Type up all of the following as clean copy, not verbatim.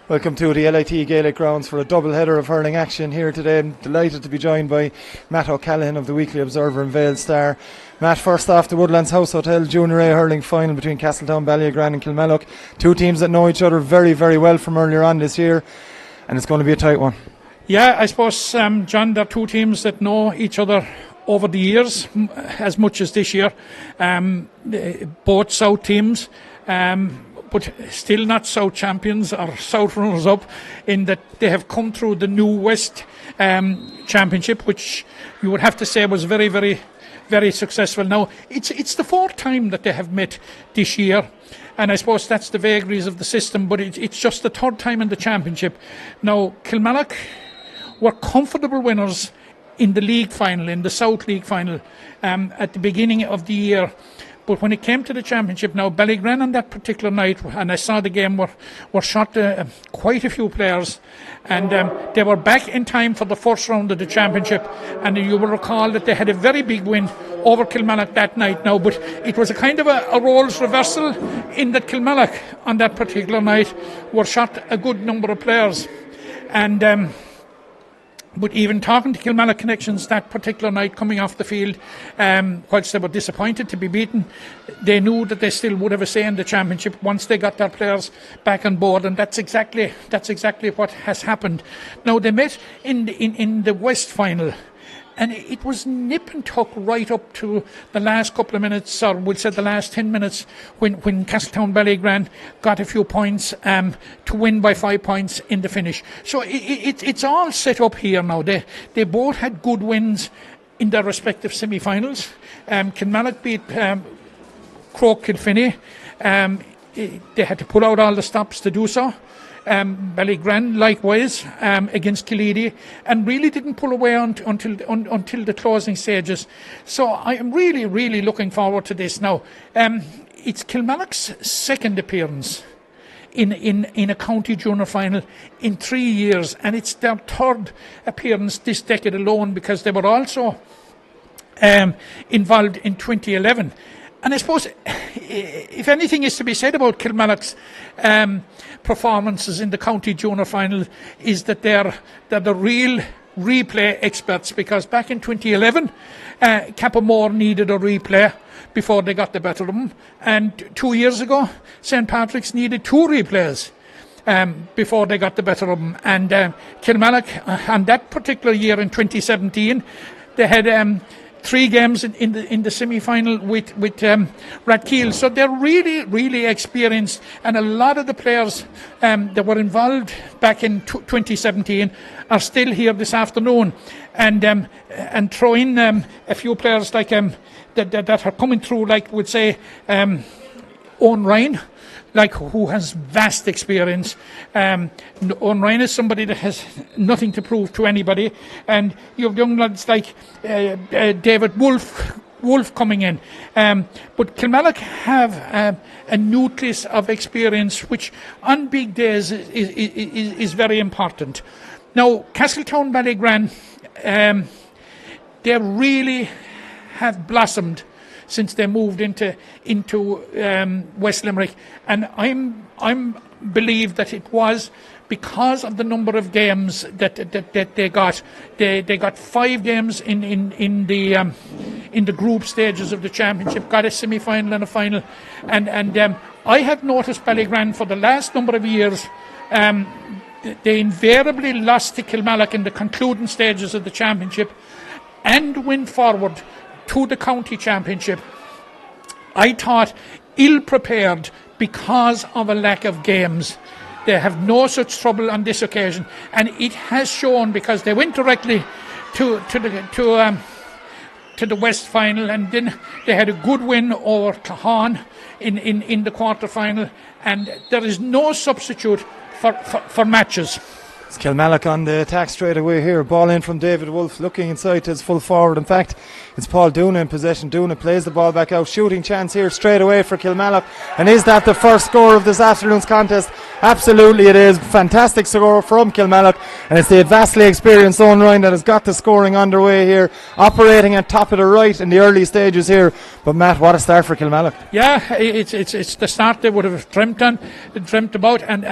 Welcome to the LIT Gaelic grounds for a double header of hurling action here today. I'm delighted to be joined by Matt O'Callaghan of the Weekly Observer and Vale Star. Matt, first off, the Woodlands House Hotel Junior A hurling final between Castletown, Ballyagran and Kilmallock. Two teams that know each other very, very well from earlier on this year, and it's going to be a tight one. Yeah, I suppose, John, they're two teams that know each other over the years as much as this year. Both South teams, but still not South champions or South runners-up, in that they have come through the New West Championship, which you would have to say was very, very, very successful. Now, it's the fourth time that they have met this year, and I suppose that's the vagaries of the system, but it's just the third time in the championship. Now, Kilmallock were comfortable winners in the league final, in the South League final, at the beginning of the year. But when it came to the championship, now Ballyagran on that particular night, and I saw the game, were shot quite a few players, and they were back in time for the first round of the championship. And you will recall that they had a very big win over Kilmallock that night now, but it was a kind of a roles reversal, in that Kilmallock on that particular night were shot a good number of players. And but even talking to Kilmallock connections that particular night coming off the field, whilst they were disappointed to be beaten, they knew that they still would have a say in the championship once they got their players back on board, and that's exactly what has happened. Now, they met in the West final, and it was nip and tuck right up to the last couple of minutes, or we'll say the last 10 minutes, when Castletown Ballyagran got a few points to win by 5 points in the finish. So it's all set up here now. They both had good wins in their respective semi-finals. Kilmallock beat Croke Kilfinney. They had to pull out all the stops to do so. Ballyagran likewise against Killeedy, and really didn't pull away until the closing stages. So I am really, really looking forward to this now. It's Kilmallock's second appearance in a county junior final in 3 years, and it's their third appearance this decade alone, because they were also involved in 2011. And I suppose, if anything is to be said about Kilmallock's performances in the county junior final, is that they're the real replay experts, because back in 2011, Cappamore needed a replay before they got the better of them, and 2 years ago, St. Patrick's needed 2 replays before they got the better of them. And Kilmallock, on that particular year in 2017, they had 3 games in the semi-final with Rathkeale. So they're really, really experienced, and a lot of the players that were involved back in 2017 are still here this afternoon, and throw in a few players like that are coming through, like we'd say Owen Ryan, like, who has vast experience. Owen Ryan is somebody that has nothing to prove to anybody, and you have young lads like David Wolf coming in. But Kilmallock have a nucleus of experience, which on big days is very important. Now, Castletown Ballyagran, they really have blossomed since they moved into West Limerick, and I'm believe that it was because of the number of games that they got. They got 5 games in the group stages of the championship, got a semi-final and a final, and I have noticed Ballyagran for the last number of years. They invariably lost to Kilmallock in the concluding stages of the championship, and went forward to the county championship, I thought, ill-prepared because of a lack of games. They have no such trouble on this occasion, and it has shown, because they went directly to the West final, and then they had a good win over Cahan in the quarter final, and there is no substitute for matches. It's Kilmallock on the attack straight away here. Ball in from David Wolfe, looking inside to his full forward. In fact, it's Paul Doona in possession. Doona plays the ball back out. Shooting chance here straight away for Kilmallock. And is that the first score of this afternoon's contest? Absolutely it is. Fantastic score from Kilmallock. And it's the vastly experienced Owen Ryan that has got the scoring underway here. Operating at top of the right in the early stages here. But Matt, what a start for Kilmallock. Yeah, it's the start they would have dreamt about, and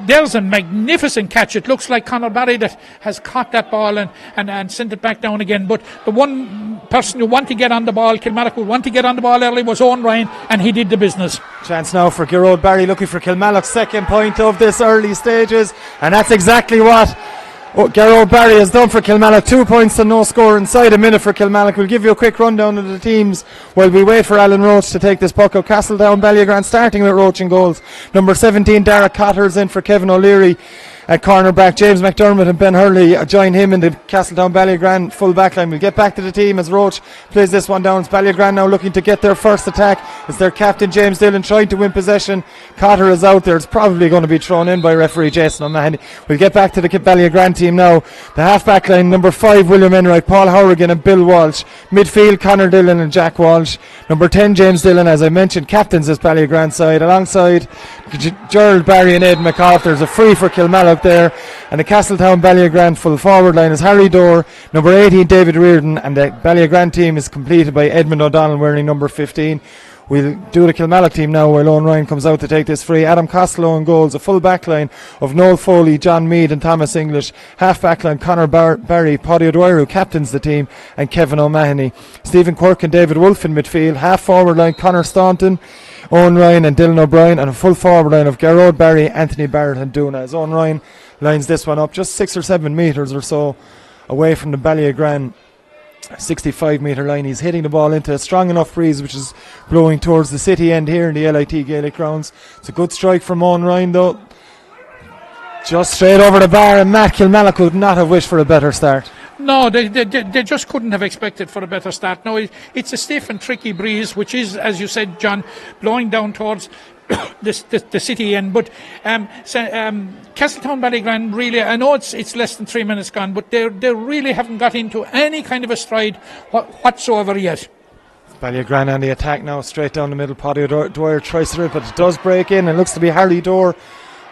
there's a magnificent catch. It looks like Conor Barry that has caught that ball and sent it back down again. But the one person who wanted to get on the ball, Kilmallock who wanted to get on the ball early, was Owen Ryan, and he did the business. Chance now for Gearóid Barry, looking for Kilmallock's second point of this early stages, and that's exactly what Gearóid Barry has done for Kilmallock. 2 points to no score inside a minute for Kilmallock. We'll give you a quick rundown of the teams while we wait for Alan Roach to take this puck out. Castletown, Ballyagran, starting with Roach in goals. Number 17, Derek Cotter's in for Kevin O'Leary. At cornerback, James McDermott and Ben Hurley join him in the Castletown Ballyagran full back line. We'll get back to the team as Roach plays this one down. It's Ballyagran now looking to get their first attack. It's their captain James Dillon trying to win possession. Cotter is out there. It's probably going to be thrown in by referee Jason O'Mahony. We'll get back to the Ballyagran team now. The half back line, number 5 William Enright, Paul Horrigan and Bill Walsh. Midfield, Conor Dillon and Jack Walsh. Number 10 James Dillon, as I mentioned, captains this Ballyagran side. Alongside Gerald Barry and Ed McCall. There's a free for Kilmallock there. And the Castletown Ballyagran full forward line is Harry Dorr, number 18 David Reardon, and the Ballyagran team is completed by Edmund O'Donnell wearing number 15. We'll do the Kilmallock team now while Owen Ryan comes out to take this free. Adam Costello in goals, a full back line of Noel Foley, John Meade and Thomas English. Half back line Conor Barry, Paddy O'Dwyer who captains the team, and Kevin O'Mahony. Stephen Quirk and David Wolfe in midfield. Half forward line Conor Staunton, Owen Ryan and Dylan O'Brien, and a full forward line of Gearóid Barry, Anthony Barrett and Doona. As Owen Ryan lines this one up just 6 or 7 metres or so away from the Ballyagran 65 metre line. He's hitting the ball into a strong enough breeze which is blowing towards the city end here in the LIT Gaelic grounds. It's a good strike from Owen Ryan though, just straight over the bar, and Matt, Kilmallock could not have wished for a better start. No, they just couldn't have expected for a better start. No, it's a stiff and tricky breeze, which is, as you said, John, blowing down towards the city end. But Castletown Ballyagran really, I know it's less than 3 minutes gone, but they really haven't got into any kind of a stride whatsoever yet. Ballyagran on the attack now, straight down the middle. Paddy O'Dwyer tries to it, but it does break in, and looks to be Harley Dorr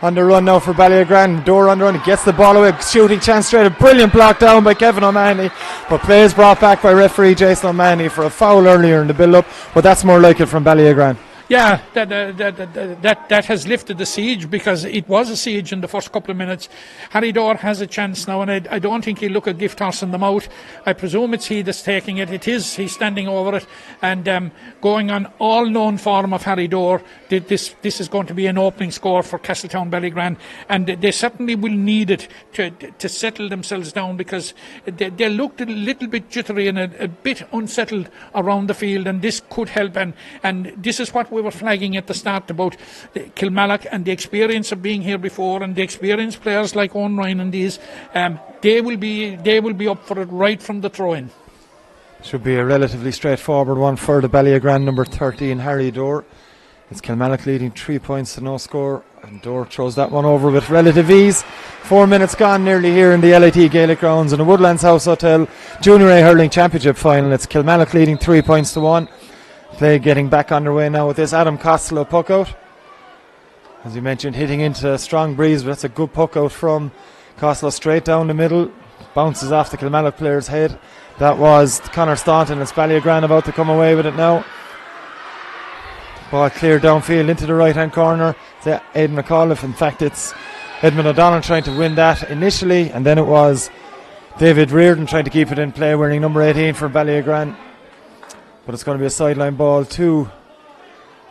on the run now for Ballyagran. Dorr on the run, he gets the ball away, shooting chance straight, a brilliant block down by Kevin O'Mahony, but play is brought back by referee Jason O'Mahony for a foul earlier in the build up, but that's more like it from Ballyagran. Yeah, that has lifted the siege, because it was a siege in the first couple of minutes. Harry Dorr has a chance now, and I don't think he'll look a gift horse in the mouth. I presume it's he that's taking it. It is. He's standing over it and going on all known form of Harry Dorr. This is going to be an opening score for Castletown Ballyagran, and they certainly will need it to settle themselves down, because they looked a little bit jittery and a bit unsettled around the field, and this could help. And this is what we were flagging at the start about Kilmallock and the experience of being here before, and the experienced players like Owen Ryan and these, they will be up for it right from the throw-in. Should be a relatively straightforward one for the Ballyagran number 13 Harry Dorr. It's Kilmallock leading 3 points to no score, and Dorr throws that one over with relative ease. 4 minutes gone nearly here in the LIT Gaelic grounds in the Woodlands House Hotel Junior A Hurling Championship final. It's Kilmallock leading 3 points to 1. Play getting back underway now with this Adam Costello puck out. As you mentioned, hitting into a strong breeze, but that's a good puck out from Costello, straight down the middle. Bounces off the Kilmallock player's head. That was Conor Staunton. It's Ballyagran about to come away with it now. Ball cleared downfield into the right hand corner. It's Aidan McAuliffe. In fact, it's Edmund O'Donnell trying to win that initially, and then it was David Reardon trying to keep it in play, wearing number 18 for Ballyagran. But it's going to be a sideline ball to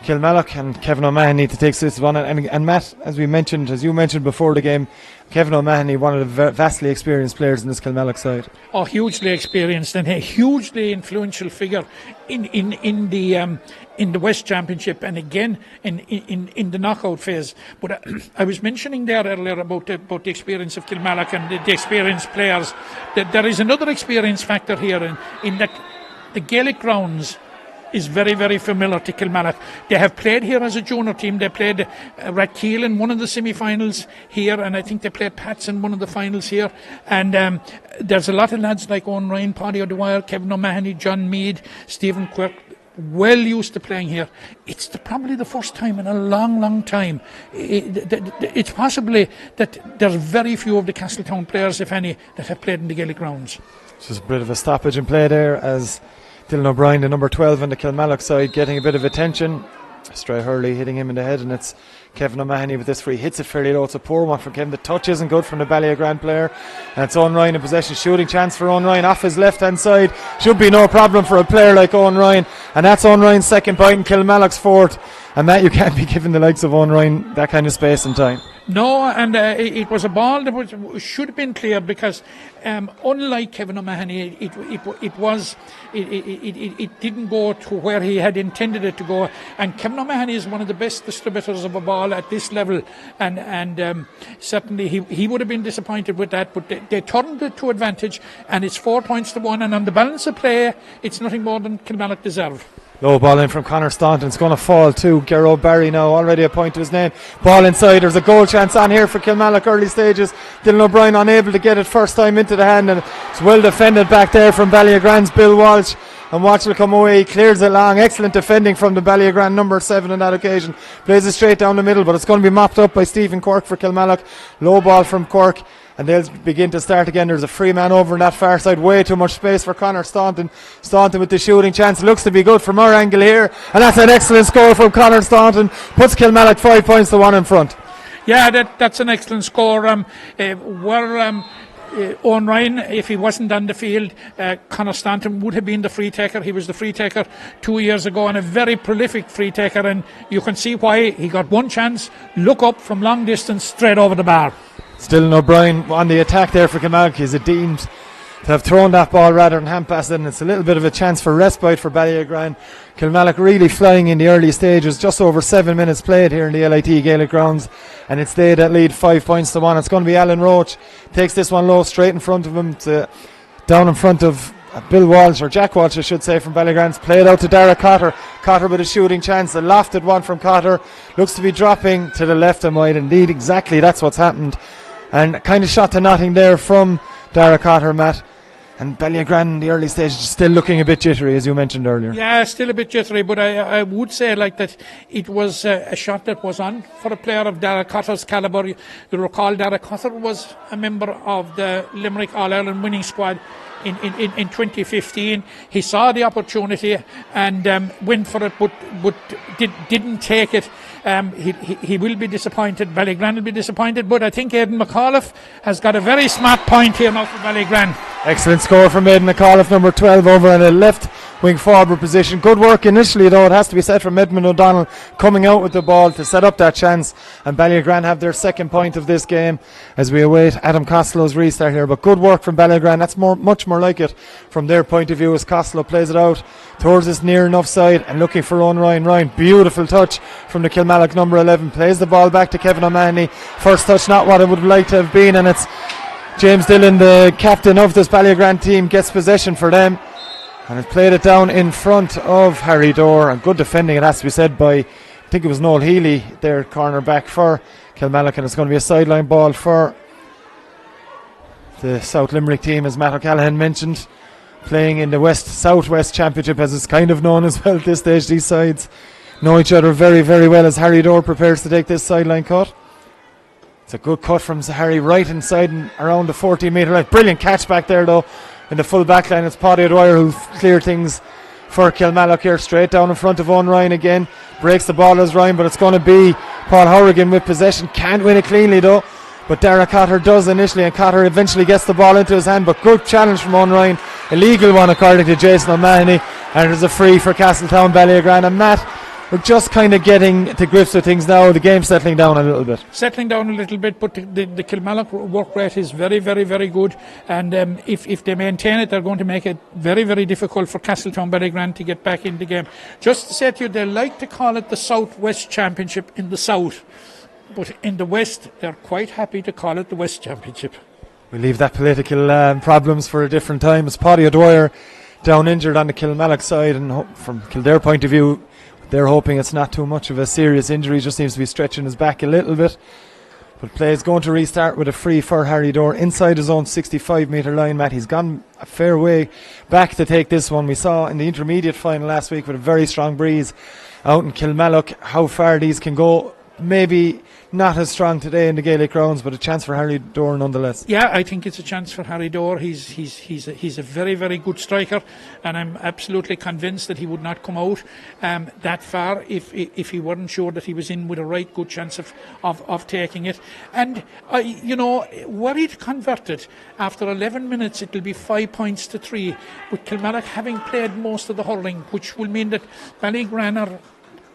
Kilmallock, and Kevin O'Mahony to take this one. And Matt, as you mentioned before the game, Kevin O'Mahony, one of the vastly experienced players in this Kilmallock side. Oh, hugely experienced and a hugely influential figure in the West Championship, and again in the knockout phase. But I was mentioning there earlier about the experience of Kilmallock and the experienced players. That there is another experience factor here in that the Gaelic grounds is very, very familiar to Kilmallock. They have played here as a junior team. They played Rathkeil in one of the semi-finals here, and I think they played Pats in one of the finals here. And there's a lot of lads like Owen Ryan, Paddy O'Dwyer, Kevin O'Mahony, John Meade, Stephen Quirk, well used to playing here. It's probably the first time in a long, long time. It's possibly that there's very few of the Castletown players, if any, that have played in the Gaelic grounds. Just a bit of a stoppage in play there as Dylan O'Brien, the number 12 on the Kilmallock side, getting a bit of attention. Stray Hurley hitting him in the head, and it's Kevin O'Mahony with this free. Hits it fairly low. It's a poor one from Kevin. The touch isn't good from the Ballyagran player, and it's Owen Ryan in possession. Shooting chance for Owen Ryan off his left hand side. Should be no problem for a player like Owen Ryan, and that's Owen Ryan's second point and Kilmallock's fourth. And that you can't be giving the likes of Owen Ryan that kind of space and time. No, and it was a ball that should have been cleared, because unlike Kevin O'Mahony, it didn't go to where he had intended it to go. And Kevin O'Mahony is one of the best distributors of a ball at this level, and certainly he would have been disappointed with that. But they turned it to advantage, and it's 4 points to 1. And on the balance of play, it's nothing more than Kilmallock deserve. Low ball in from Conor Staunton. It's going to fall to Garrow Barry now, already a point to his name. Ball inside. There's a goal chance on here for Kilmallock early stages. Dylan O'Brien unable to get it first time into the hand, and it's well defended back there from Ballyagran's Bill Walsh. And Walsh will come away. He clears it long. Excellent defending from the Ballyagran number 7 on that occasion. Plays it straight down the middle, but it's going to be mopped up by Stephen Quirk for Kilmallock. Low ball from Quirk, and they'll begin to start again. There's a free man over on that far side. Way too much space for Conor Staunton. Staunton with the shooting chance. Looks to be good from our angle here. And that's an excellent score from Conor Staunton. Puts Kilmallock 5 points to 1 in front. Yeah, that's an excellent score. Owen Ryan, if he wasn't on the field, Conor Staunton would have been the free taker. He was the free taker 2 years ago, and a very prolific free taker. And you can see why. He got one chance, look up from long distance, straight over the bar. Still O'Brien on the attack there for Kilmallock. He's deemed to have thrown that ball rather than hand passed it, and it's a little bit of a chance for respite for Ballyagran. Kilmallock really flying in the early stages. Just over 7 minutes played here in the LIT Gaelic grounds, and it's they that lead 5 points to 1. It's going to be Alan Roach. Takes this one low, straight in front of him, down in front of Bill Walsh, or Jack Walsh I should say, from Ballyagran's. Played out to Dara Cotter. Cotter with a shooting chance. A lofted one from Cotter. Looks to be dropping to the left and wide. Indeed, exactly, that's what's happened. And kind of shot to nothing there from Dara Cotter, Matt. And Ballyagran in the early stages still looking a bit jittery, as you mentioned earlier. Yeah, still a bit jittery, but I would say like that it was a shot that was on for a player of Dara Cotter's calibre. You recall Dara Cotter was a member of the Limerick All-Ireland winning squad in 2015. He saw the opportunity and went for it, but didn't take it. He will be disappointed. Ballyagran will be disappointed, but I think Aidan McAuliffe has got a very smart point here now for Ballyagran. Excellent score from Aidan McAuliffe, number 12, over in a left wing forward position. Good work initially, though, it has to be said, from Edmund O'Donnell coming out with the ball to set up that chance. And Ballyagran have their second point of this game as we await Adam Costello's restart here. But good work from Ballyagran. That's much more like it from their point of view, as Costello plays it out towards this near enough side and looking for Owen Ryan. Ryan, beautiful touch from the Kilmallock number 11. Plays the ball back to Kevin O'Mahony. First touch, not what it would have liked to have been, and it's James Dillon, the captain of this Ballyagran team, gets possession for them and has played it down in front of Harry Dorr. And good defending, it has to be said, by, I think it was Noel Healy, their corner back for Kilmallock. And it's going to be a sideline ball for the South Limerick team, as Matt O'Callaghan mentioned, playing in the West-Southwest Championship, as it's kind of known as well at this stage. These sides know each other very, very well, as Harry Dorr prepares to take this sideline cut. It's a good cut from Harry, right inside and around the 14-metre line. Brilliant catch back there, though, in the full back line. It's Paddy O'Dwyer who'll clear things for Kilmallock here, straight down in front of Owen Ryan again. Breaks the ball as Ryan, but it's going to be Paul Horrigan with possession. Can't win it cleanly, though, but Dara Cotter does initially, and Cotter eventually gets the ball into his hand. But good challenge from Owen Ryan. Illegal one, according to Jason O'Mahony, and there's a free for Castletown Ballyagran. And Matt, we're just kind of getting to grips with things now. The game's settling down a little bit. But the Kilmallock work rate is very, very, very good. And if they maintain it, they're going to make it very, very difficult for Castletown Ballyagran to get back in the game. Just to say to you, they like to call it the South-West Championship in the South. But in the West, they're quite happy to call it the West Championship. We leave that political problems for a different time, as Paddy O'Dwyer down injured on the Kilmallock side, and from Kildare point of view, they're hoping it's not too much of a serious injury, just seems to be stretching his back a little bit. But play is going to restart with a free for Harry Dore inside his own 65-metre line, Matt. He's gone a fair way back to take this one. We saw in the intermediate final last week with a very strong breeze out in Kilmallock how far these can go. Maybe not as strong today in the Gaelic grounds, but a chance for Harry Dore nonetheless. Yeah, I think it's a chance for Harry Dore. He's a very, very good striker, and I'm absolutely convinced that he would not come out that far if he weren't sure that he was in with a right good chance of taking it. And were it converted after 11 minutes, it'll be 5 points to 3, with Kilmallock having played most of the hurling, which will mean that Ballyagran are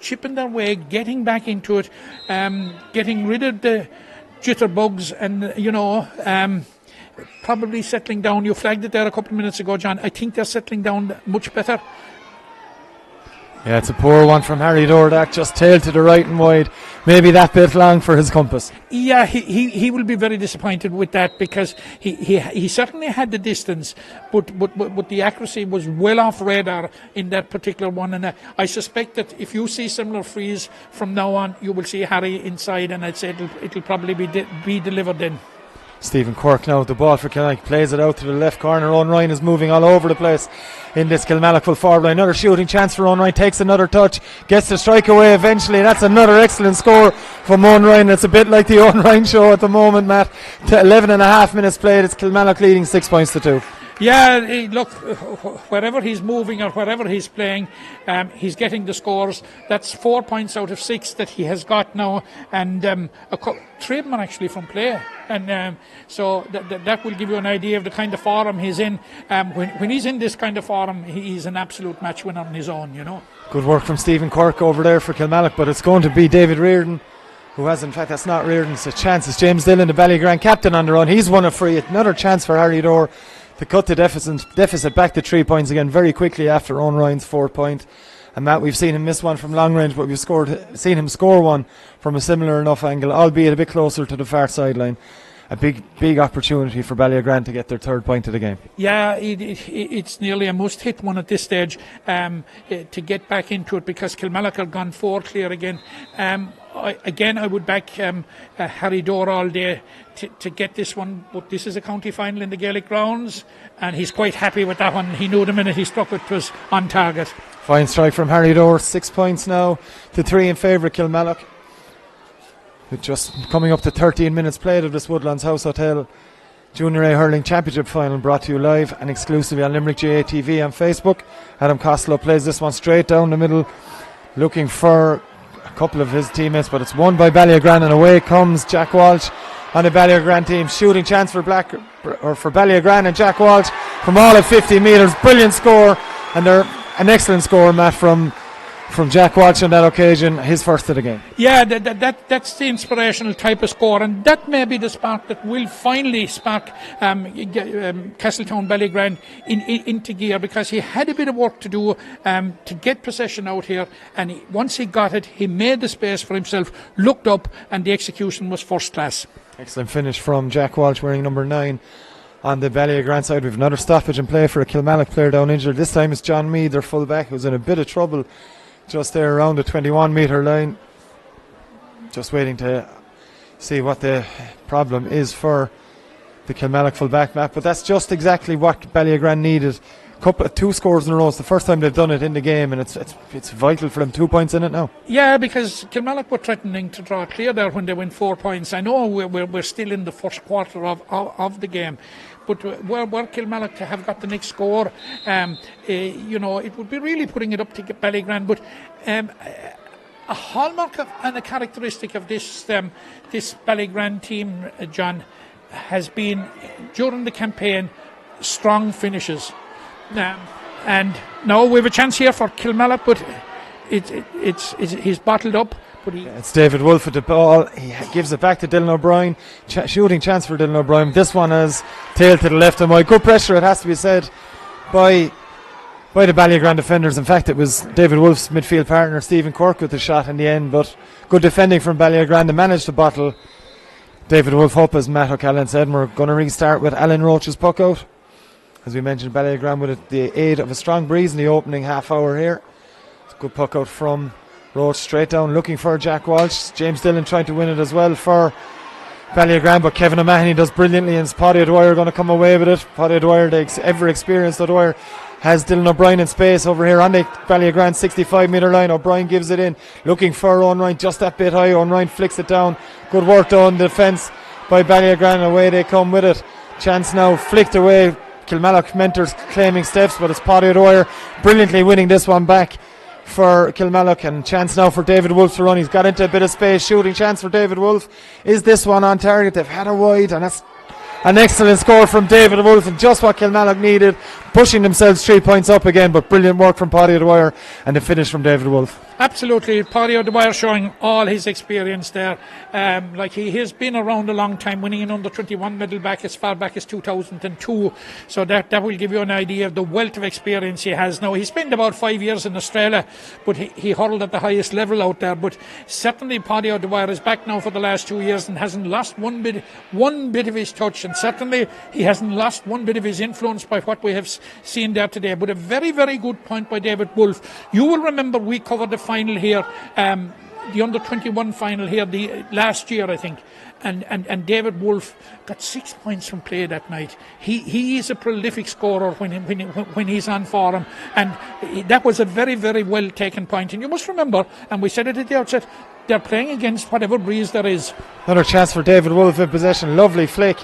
chipping their way, getting back into it, getting rid of the jitterbugs, and probably settling down. You flagged it there a couple of minutes ago, John. I think they're settling down much better. Yeah, it's a poor one from Harry Dore, that just tailed to the right and wide. Maybe that bit long for his compass. Yeah, he will be very disappointed with that, because he certainly had the distance, but the accuracy was well off radar in that particular one. And I suspect that if you see similar frees from now on, you will see Harry inside, and I'd say it'll probably be delivered then. Stephen Quirk now with the ball for Kilmallock, plays it out to the left corner. Owen Ryan is moving all over the place in this Kilmallock full forward line. Another shooting chance for Owen Ryan, takes another touch, gets the strike away eventually. That's another excellent score from Owen Ryan. It's a bit like the Owen Ryan show at the moment, Matt. 11 and a half minutes played, it's Kilmallock leading 6 points to 2. Yeah, look, wherever he's moving or wherever he's playing, he's getting the scores. That's 4 points out of 6 that he has got now, and 3 of them are actually from play. And so that will give you an idea of the kind of form he's in. When he's in this kind of form, he's an absolute match winner on his own, Good work from Stephen Quirk over there for Kilmallock, but it's going to be David Reardon, who has, in fact, that's not Reardon, it's a chance. It's James Dillon, the Ballyagran captain, on the run. He's won a free. Another chance for Harry Dore to cut the deficit back to 3 points again very quickly after Owen Ryan's 4 point. And Matt, we've seen him miss one from long range, but we've seen him score one from a similar enough angle, albeit a bit closer to the far sideline. A big opportunity for Ballyagran to get their 3rd point of the game. Yeah, it's nearly a must-hit one at this stage to get back into it, because Kilmallock have gone 4 clear again. I would back Harry Dore all day to get this one, but this is a county final in the Gaelic grounds, and he's quite happy with that one. He knew the minute he struck it was on target. Fine strike from Harry Dore, 6 points now to 3 in favour of Kilmallock. With just coming up to 13 minutes played of this Woodlands House Hotel Junior A Hurling Championship final, brought to you live and exclusively on Limerick GA TV on Facebook. Adam Costello plays this one straight down the middle, looking for a couple of his teammates, but it's won by Ballyagran, and away comes Jack Walsh on the Ballyagran team. Shooting chance for Ballyagran, and Jack Walsh from all of 50 metres. Brilliant score, and they're an excellent score, Matt, from Jack Walsh on that occasion, his first of the game. Yeah, that's the inspirational type of score, and that may be the spark that will finally spark Castletown Ballyagran into gear, because he had a bit of work to do to get possession out here, and once he got it, he made the space for himself, looked up, and the execution was first class. Excellent finish from Jack Walsh, wearing number 9 on the Ballyagran side. We've another stoppage in play for a Kilmallock player down injured. This time it's John Meade, their full-back, who's in a bit of trouble just there around the 21 metre line. Just waiting to see what the problem is for the Kilmallock full-back, Matt. But that's just exactly what Ballyagran needed. 2 scores in a row. It's the first time they've done it in the game, and it's vital for them. 2 points in it now. Yeah, because Kilmallock were threatening to draw clear there when they went 4 points. I know we're still in the first quarter of the game, but were Kilmallock to have got the next score, it would be really putting it up to Ballyagran. But a hallmark and a characteristic of this Ballyagran team, John, has been during the campaign strong finishes. And now we have a chance here for Kilmallock, but he's bottled up. But it's David Wolfe with the ball. He gives it back to Dylan O'Brien. Shooting chance for Dylan O'Brien. This one has tailed to the left and wide. Good pressure, it has to be said, by the Ballyagran defenders. In fact, it was David Wolfe's midfield partner Stephen Quirk with the shot in the end, but good defending from Ballyagran to manage to bottle David Wolfe up, as Matt O'Callaghan said. And we're going to restart with Alan Roach's puck out. As we mentioned, Ballyagran with the aid of a strong breeze in the opening half hour here. It's a good puck out from Roach, straight down, looking for Jack Walsh. James Dillon trying to win it as well for Ballyagran, but Kevin O'Mahony does brilliantly, and Paddy O'Dwyer going to come away with it. Paddy O'Dwyer, the ever-experienced O'Dwyer, has Dylan O'Brien in space over here on the Ballyagran 65-metre line. O'Brien gives it in, looking for Owen Ryan, just that bit high. Owen Ryan flicks it down. Good work done, defence by Ballyagran. Away they come with it. Chance now flicked away. Kilmallock mentors claiming steps, but it's Paddy O'Dwyer brilliantly winning this one back for Kilmallock, and chance now for David Wolfe to run. He's got into a bit of space, shooting chance for David Wolfe. Is this one on target? They've had a wide, and that's an excellent score from David Wolfe, and just what Kilmallock needed, pushing themselves 3 points up again, but brilliant work from Paddy O'Dwyer and the finish from David Wolfe. Absolutely, Paddy O'Dwyer showing all his experience there. Like he has been around a long time, winning an under-21 medal back as far back as 2002. So that will give you an idea of the wealth of experience he has now. He spent about 5 years in Australia, but he hurled at the highest level out there. But certainly Paddy O'Dwyer is back now for the last 2 years and hasn't lost one bit of his touch, and certainly he hasn't lost one bit of his influence by what we have seen there today. But a very, very good point by David Wolfe. You will remember we covered the final here, the under-21 final here the last year, I think, and David Wolfe got 6 points from play that night. He is a prolific scorer when he's on form, and that was a very, very well taken point. And you must remember, and we said it at the outset, they're playing against whatever breeze there is. Another chance for David Wolfe in possession. Lovely flick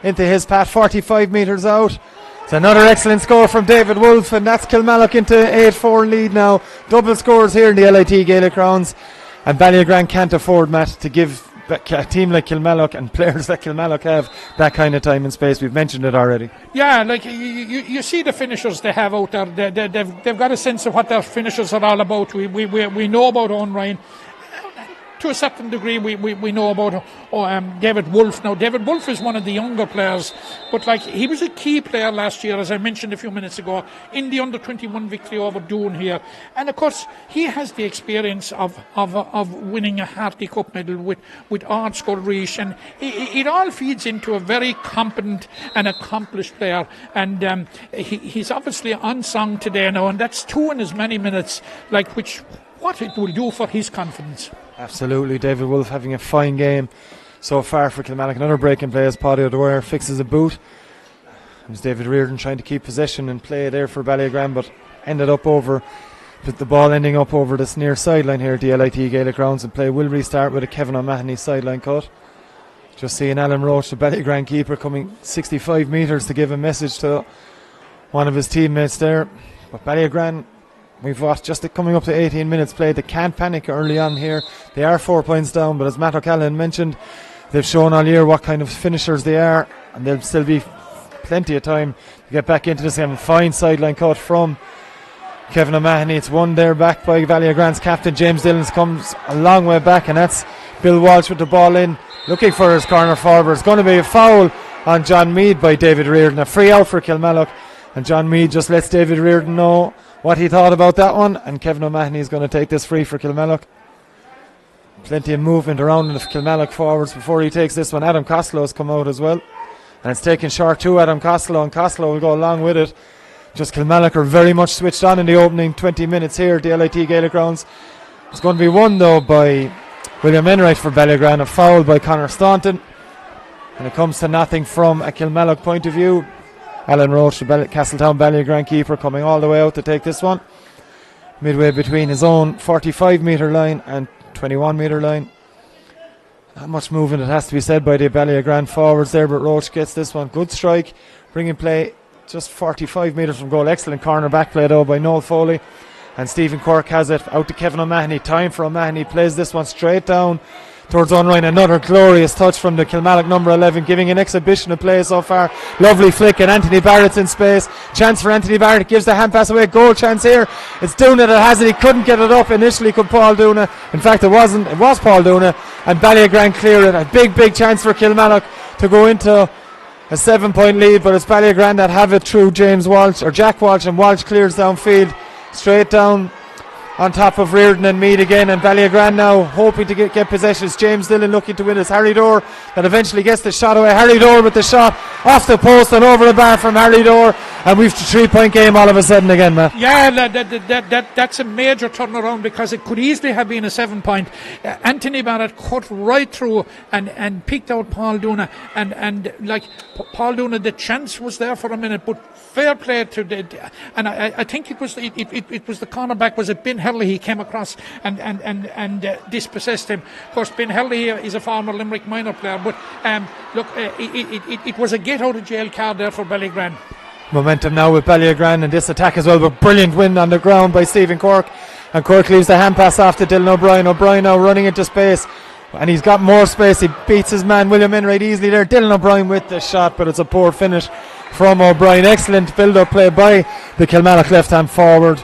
into his path, 45 metres out. It's another excellent score from David Wolfe, and that's Kilmallock into 8-4 lead now. Double scores here in the LIT Gaelic rounds, and Ballyagran can't afford, Matt, to give a team like Kilmallock and players like Kilmallock have that kind of time and space. We've mentioned it already. Yeah, like you see the finishers they have out there. They've got a sense of what their finishers are all about. We know about Owen Ryan. To a certain degree, we know about David Wolfe. Now, David Wolfe is one of the younger players, but like he was a key player last year, as I mentioned a few minutes ago, in the under-21 victory over Doon here. And of course, he has the experience of winning a Harty Cup medal with Ardscoil Reach, and it all feeds into a very competent and accomplished player. And he's obviously unsung today now, and that's 2 in as many minutes, like what it will do for his confidence. Absolutely, David Wolfe having a fine game so far for Kilmallock. Another breaking play as Paddy O'Dwyer fixes a boot. It was David Reardon trying to keep possession and play there for Ballyagran, but ended up with the ball ending up over this near sideline here at the LIT Gaelic grounds, and play will restart with a Kevin O'Mahony sideline cut. Just seeing Alan Roach, the Ballyagran keeper, coming 65 metres to give a message to one of his teammates there. But Ballyagran, we've watched just coming up to 18 minutes played. They can't panic early on here. They are 4 points down, but as Matt O'Callaghan mentioned, they've shown all year what kind of finishers they are, and there'll still be plenty of time to get back into this game. Fine sideline cut from Kevin O'Mahony. It's won there back by Ballyagran's captain James Dillons, comes a long way back, and that's Bill Walsh with the ball in, looking for his corner forward. It's going to be a foul on John Meade by David Reardon. A free out for Kilmallock, and John Meade just lets David Reardon know what he thought about that one, and Kevin O'Mahony is going to take this free for Kilmallock. Plenty of movement around the Kilmallock forwards before he takes this one. Adam Costello has come out as well, and it's taken short to Adam Costello, and Costello will go along with it. Just Kilmallock are very much switched on in the opening 20 minutes here at the LIT Gaelic grounds. It's going to be won though by William Enright for Ballyagran, a foul by Conor Staunton, and it comes to nothing from a Kilmallock point of view. Alan Roach, the Castletown Ballyagran keeper, coming all the way out to take this one. Midway between his own 45 metre line and 21 metre line. Not much movement, it has to be said, by the Ballyagran forwards there, but Roach gets this one. Good strike, bringing play just 45 metres from goal. Excellent corner back play though by Noel Foley. And Stephen Quirk has it out to Kevin O'Mahony. Time for O'Mahony, plays this one straight down towards Unrein. Another glorious touch from the Kilmallock number 11, giving an exhibition of play so far. Lovely flick, and Anthony Barrett's in space. Chance for Anthony Barrett, gives the hand pass away. Goal chance here. It's Doona that has it. He couldn't get it up initially, could Paul Doona. In fact, it wasn't. It was Paul Doona, and Ballyagran clear it. A big chance for Kilmallock to go into a 7-point lead, but it's Ballyagran that have it through James Walsh or Jack Walsh, and Walsh clears downfield, straight down on top of Reardon and Meade again, and Ballyagran now hoping to get possession. It's James Dillon looking to win. It's Harry Dorr that eventually gets the shot away. Harry Dorr with the shot off the post and over the bar from Harry Dore, and we've a 3-point game all of a sudden again, Matt. Yeah, that's a major turnaround, because it could easily have been a 7-point. Anthony Barrett cut right through and picked out Paul Duna, and like Paul Duna, the chance was there for a minute, but fair play to the, and I think it was the cornerback, was it Ben Hurley, he came across and dispossessed him. Of course, Ben Hurley is a former Limerick minor player, but look, it was a get out of jail card there for Ballyagran. Momentum now with Ballyagran and this attack as well, but brilliant win on the ground by Stephen Cork, and Cork leaves the hand pass off to Dylan O'Brien. O'Brien now running into space, and he's got more space. He beats his man William Enright easily there. Dylan O'Brien with the shot, but it's a poor finish from O'Brien. Excellent build-up play by the Kilmallock left-hand forward.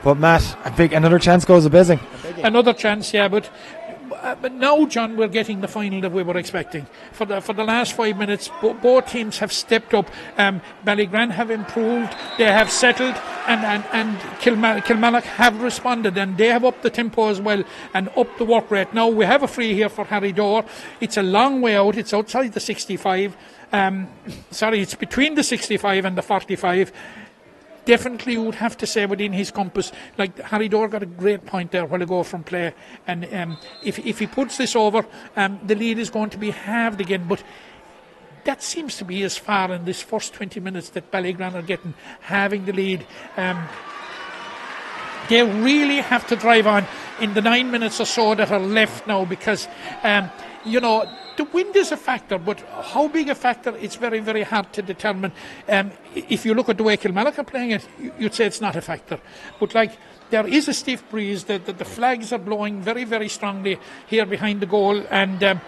But Matt, another chance goes a Bissing. Another chance, yeah, but now, John, we're getting the final that we were expecting. For the last 5 minutes, both teams have stepped up. Ballyagran have improved, they have settled, and Kilmallock have responded, and they have upped the tempo as well and upped the work rate. Now we have a free here for Harry Dore. It's a long way out, it's outside the 65. It's between the 65 and the 45. Definitely would have to say within his compass. Like Harry Dore got a great point there while ago from play, and if he puts this over, the lead is going to be halved again. But that seems to be as far in this first 20 minutes that Ballyagran are getting, having the lead. They really have to drive on in the 9 minutes or so that are left now, because the wind is a factor, but how big a factor, it's very, very hard to determine. If you look at the way Kilmallock are playing it, you'd say it's not a factor. But there is a stiff breeze, the flags are blowing very, very strongly here behind the goal, and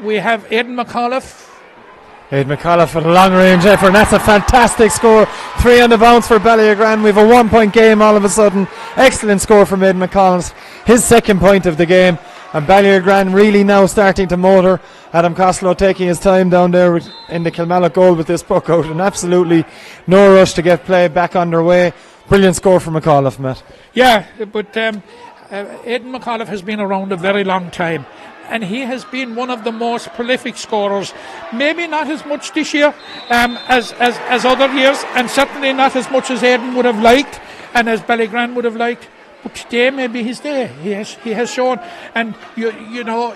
we have Aidan McAuliffe. Aidan McAuliffe for the long range effort, and that's a fantastic score. 3 on the bounce for Ballyagran. We have a 1-point game all of a sudden. Excellent score from Aidan McAuliffe, his second point of the game. And Ballyagran really now starting to motor. Adam Costello taking his time down there in the Kilmallock goal with this puck out, and absolutely no rush to get play back underway. Brilliant score from McAuliffe, Matt. Yeah, but Aidan McAuliffe has been around a very long time, and he has been one of the most prolific scorers. Maybe not as much this year as other years, and certainly not as much as Aidan would have liked and as Ballyagran would have liked. But today may be his day. He has shown, and you know,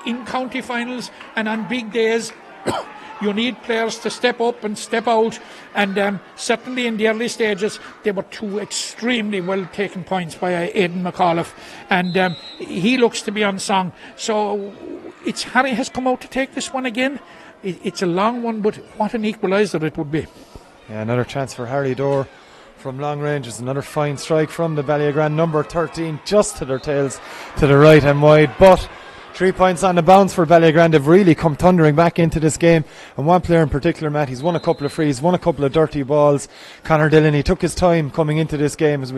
in county finals and on big days, you need players to step up and step out, and certainly in the early stages they were 2 extremely well taken points by Aidan McAuliffe, and he looks to be unsung. So it's Harry has come out to take this one again. It's a long one, but what an equaliser it would be. Yeah, another chance for Harry Dore from long range. Is another fine strike from the Ballyagran number 13, just to their tails to the right and wide, but 3 points on the bounce for Ballyagran. They've really come thundering back into this game, and one player in particular, Matt, he's won a couple of frees, won a couple of dirty balls. Conor Dillon, he took his time coming into this game as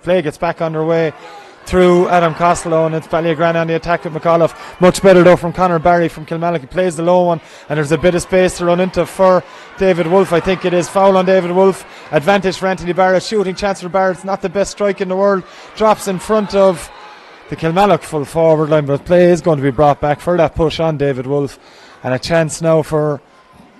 play gets back underway through Adam Costello, and it's Ballyagran on the attack with McAuliffe. Much better though from Conor Barry from Kilmallock. He plays the low one, and there's a bit of space to run into for David Wolfe. I think it is foul on David Wolfe. Advantage for Anthony Barrett. Shooting chance for Barrett. It's not the best strike in the world. Drops in front of the Kilmallock full forward line, but play is going to be brought back for that push on David Wolfe, and a chance now for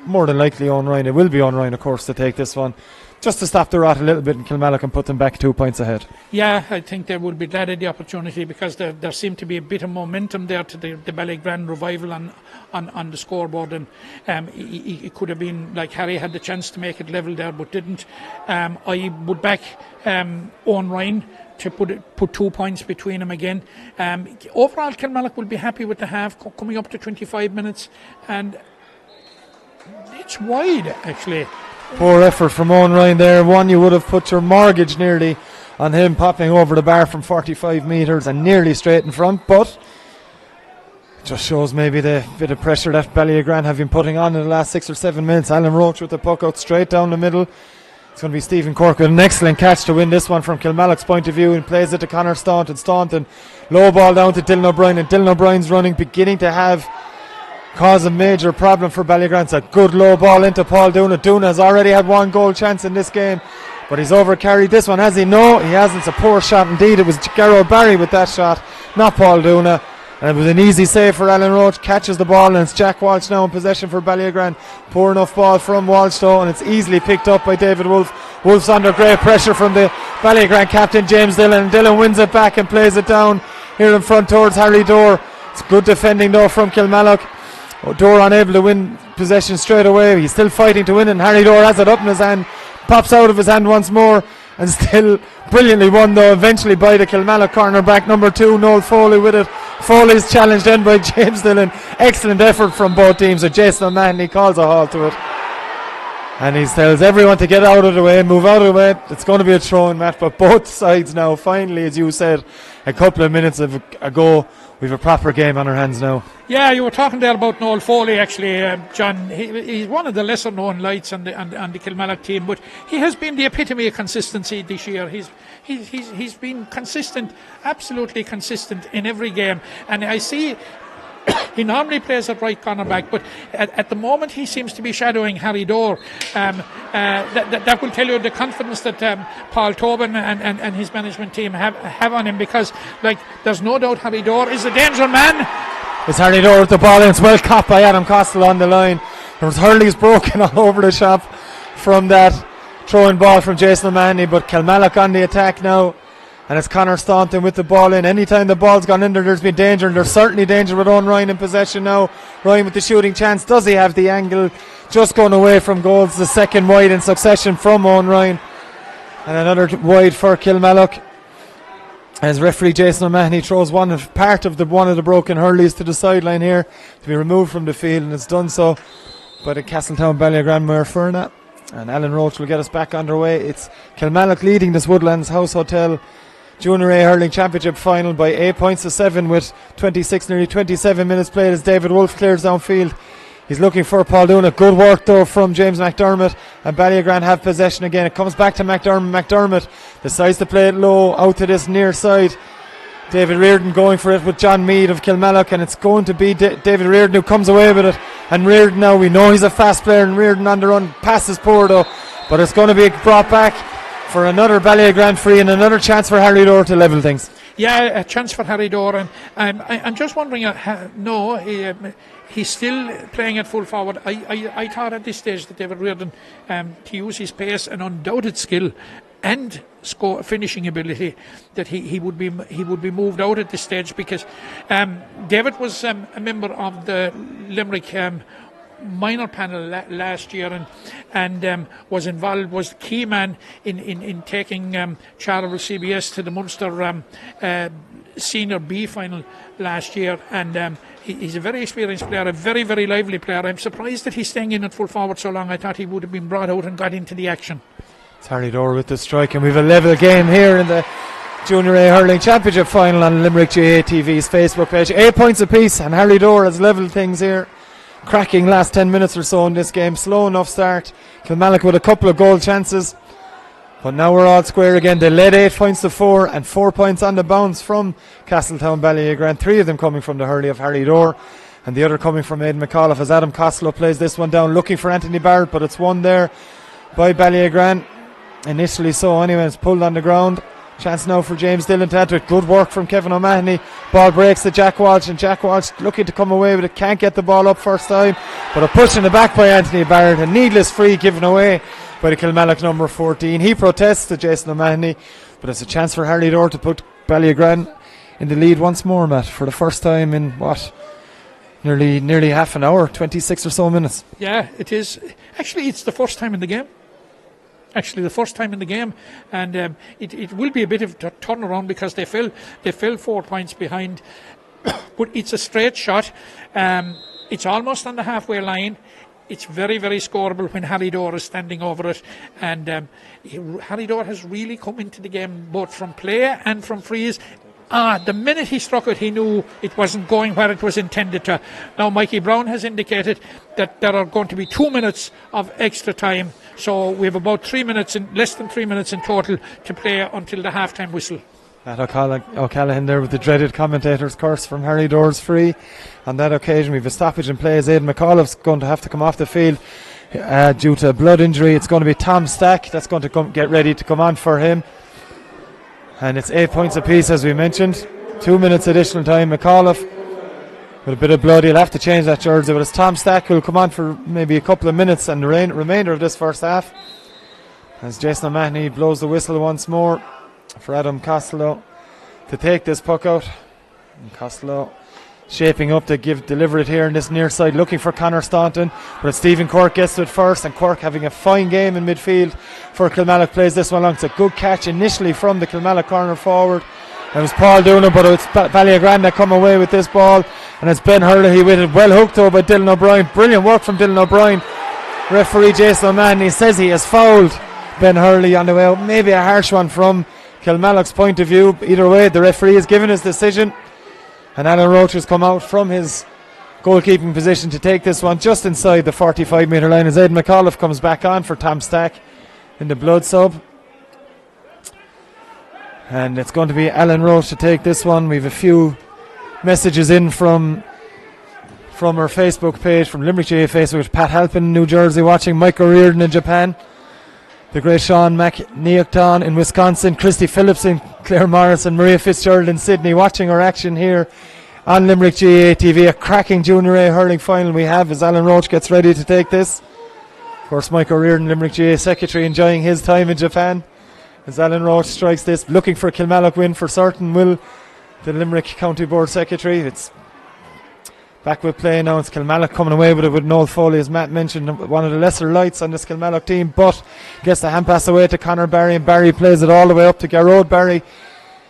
more than likely Owen Ryan. It will be Owen Ryan, of course, to take this one, just to stop the rot a little bit in Kilmallock and put them back 2 points ahead. Yeah, I think they will be glad of the opportunity, because there seemed to be a bit of momentum there to the Ballyagran revival on the scoreboard, and it could have been like Harry had the chance to make it level there but didn't. I would back Owen Ryan to put 2 points between them again. Overall, Kilmallock will be happy with the half coming up to 25 minutes, and it's wide actually. Poor effort from Owen Ryan there. One you would have put your mortgage nearly on him popping over the bar from 45 metres and nearly straight in front, but it just shows maybe the bit of pressure that Ballyagran have been putting on in the last 6 or 7 minutes. Alan Roach with the puck out straight down the middle. It's going to be Stephen Cork with an excellent catch to win this one from Kilmallock's point of view, and plays it to Conor Staunton. Staunton, low ball down to Dylan O'Brien, and Dylan O'Brien's running beginning to cause a major problem for Ballyagran. It's a good low ball into Paul Duna. Duna has already had 1 goal chance in this game, but he's overcarried this one, has he? No, he hasn't. It's a poor shot indeed. It was Garrow Barry with that shot, not Paul Duna. And it was an easy save for Alan Roach. Catches the ball, and it's Jack Walsh now in possession for Ballyagran. Poor enough ball from Walsh though, and it's easily picked up by David Wolfe. Wolfe's under great pressure from the Ballyagran captain James Dillon. And Dillon wins it back and plays it down here in front towards Harry Dorr. It's good defending though from Kilmallock. Dorr unable to win possession straight away. He's still fighting to win, and Harry Dorr has it up in his hand. Pops out of his hand once more, and still brilliantly won though eventually by the Kilmallock cornerback number 2, Noel Foley, with it. Foley's challenged in by James Dillon. Excellent effort from both teams, and Jason O'Mahony calls a halt to it, and he tells everyone to get out of the way, move out of the way. It's going to be a throw-in, Matt, but both sides now finally, as you said a couple of minutes ago, we've a proper game on our hands now. Yeah, you were talking there about Noel Foley, actually, John. He's one of the lesser known lights on the Kilmallock team, but he has been the epitome of consistency this year. He's been consistent, absolutely consistent in every game, and I see he normally plays at right cornerback, but at the moment he seems to be shadowing Harry Dorr. That will tell you the confidence that Paul Tobin and his management team have on him, because there's no doubt Harry Dorr is a danger man. It's Harry Dorr with the ball, and it's well caught by Adam Costello on the line. There was hurleys broken all over the shop from that throwing ball from Jason O'Mahony, but Kilmallock on the attack now. And it's Conor Staunton with the ball in. Anytime the ball's gone in there, there's been danger, and there's certainly danger with Owen Ryan in possession now. Ryan with the shooting chance. Does he have the angle? Just going away from goals. The second wide in succession from Owen Ryan. And another wide for Kilmallock, as referee Jason O'Mahony throws one of the broken hurleys to the sideline here to be removed from the field, and it's done so by the Castletown Ballyagran Mayor Ferna. And Alan Roach will get us back underway. It's Kilmallock leading this Woodlands House Hotel Junior A Hurling Championship final by 8 points to 7 with nearly 27 minutes played as David Wolfe clears downfield. He's looking for Paul Doona. Good work though from James McDermott, and Ballyagran have possession again. It comes back to McDermott decides to play it low out to this near side. David Reardon going for it with John Meade of Kilmallock, and it's going to be David Reardon who comes away with it. And Reardon now, we know he's a fast player, and Reardon on the run. Pass is poor though, but it's going to be brought back for another Ballyagran free and another chance for Harry Dorr to level things. Yeah, a chance for Harry Dorr, and I'm just wondering, he's still playing at full forward. I thought at this stage that David Reardon, to use his pace and undoubted skill and finishing ability, that he would be moved out at this stage, because David was a member of the Limerick minor panel last year, and was involved, was the key man in taking Charleville CBS to the Munster Senior B final last year, and he's a very experienced player, a very, very lively player. I'm surprised that he's staying in at full forward so long. I thought he would have been brought out and got into the action. It's Harry Dorr with the strike, and we've a level game here in the Junior A Hurling Championship final on Limerick GA TV's Facebook page. 8 points apiece, and Harry Dorr has levelled things here. Cracking last 10 minutes or so in this game. Slow enough start. Kilmallock with a couple of goal chances, but now we're all square again. They led 8 points to 4, and 4 points on the bounce from Castletown Ballyagran. 3 of them coming from the hurley of Harry Dorr, and the other coming from Aidan McAuliffe as Adam Costello plays this one down, looking for Anthony Barrett, but it's won there by Ballyagran. Initially so anyway. It's pulled on the ground. Chance now for James Dillon to add to it. Good work from Kevin O'Mahony. Ball breaks to Jack Walsh, and Jack Walsh looking to come away with it. Can't get the ball up first time, but a push in the back by Anthony Barrett. A needless free given away by the Kilmallock number 14. He protests to Jason O'Mahony, but it's a chance for Harry Dorr to put Ballyagran in the lead once more, Matt, for the first time in nearly half an hour, 26 or so minutes. Yeah, it is. Actually, it's the first time in the game. And it will be a bit of a turnaround, because they fell 4 points behind, but it's a straight shot. It's almost on the halfway line. It's very, very scoreable when Harry Dorr is standing over it, and Harry Dorr has really come into the game both from play and from frees. The minute he struck it, he knew it wasn't going where it was intended to. Now, Mikey Brown has indicated that there are going to be 2 minutes of extra time, so we have about 3 minutes, less than 3 minutes in total to play until the half-time whistle. Matt O'Callaghan there with the dreaded commentator's curse from Harry Dorr's free. On that occasion, we've a stoppage in play as Aidan McAuliffe's going to have to come off the field due to a blood injury. It's going to be Tom Stack that's going to get ready to come on for him. And it's 8 points apiece, as we mentioned. 2 minutes additional time. McAuliffe with a bit of blood. He'll have to change that jersey, but it's Tom Stack who'll come on for maybe a couple of minutes and the remainder of this first half, as Jason O'Mahony blows the whistle once more for Adam Costello to take this puck out. And Costello shaping up to deliver it here in this near side, looking for Conor Staunton, but Stephen Quirk gets to it first, and Quirk having a fine game in midfield for Kilmallock, plays this one along. It's a good catch initially from the Kilmallock corner forward. It was Paul doing it, but it's Ballyagran that come away with this ball, and it's Ben Hurley with it, well hooked over by Dylan O'Brien. Brilliant work from Dylan O'Brien. Referee Jason O'Mahony says he has fouled Ben Hurley on the way out. Maybe a harsh one from Kilmallock's point of view. Either way, the referee has given his decision, and Alan Roach has come out from his goalkeeping position to take this one just inside the 45 metre line as Aidan McAuliffe comes back on for Tom Stack in the blood sub. And it's going to be Alan Roach to take this one. We have a few messages in from our Facebook page, from Limerick GA Facebook. Pat Halpin in New Jersey watching, Mike O'Riordan in Japan, the great Sean McNeocton in Wisconsin, Christy Phillips in Clare Morris, and Maria Fitzgerald in Sydney watching our action here on Limerick GA TV. A cracking Junior A hurling final we have as Alan Roach gets ready to take this. Of course, Mike O'Riordan, Limerick GA secretary, enjoying his time in Japan as Alan Roach strikes this, looking for a Kilmallock win for certain. Will the Limerick County Board secretary. It's back with play now. It's Kilmallock coming away with it with Noel Foley, as Matt mentioned, one of the lesser lights on this Kilmallock team, but gets the hand pass away to Conor Barry, and Barry plays it all the way up to Garrod Barry.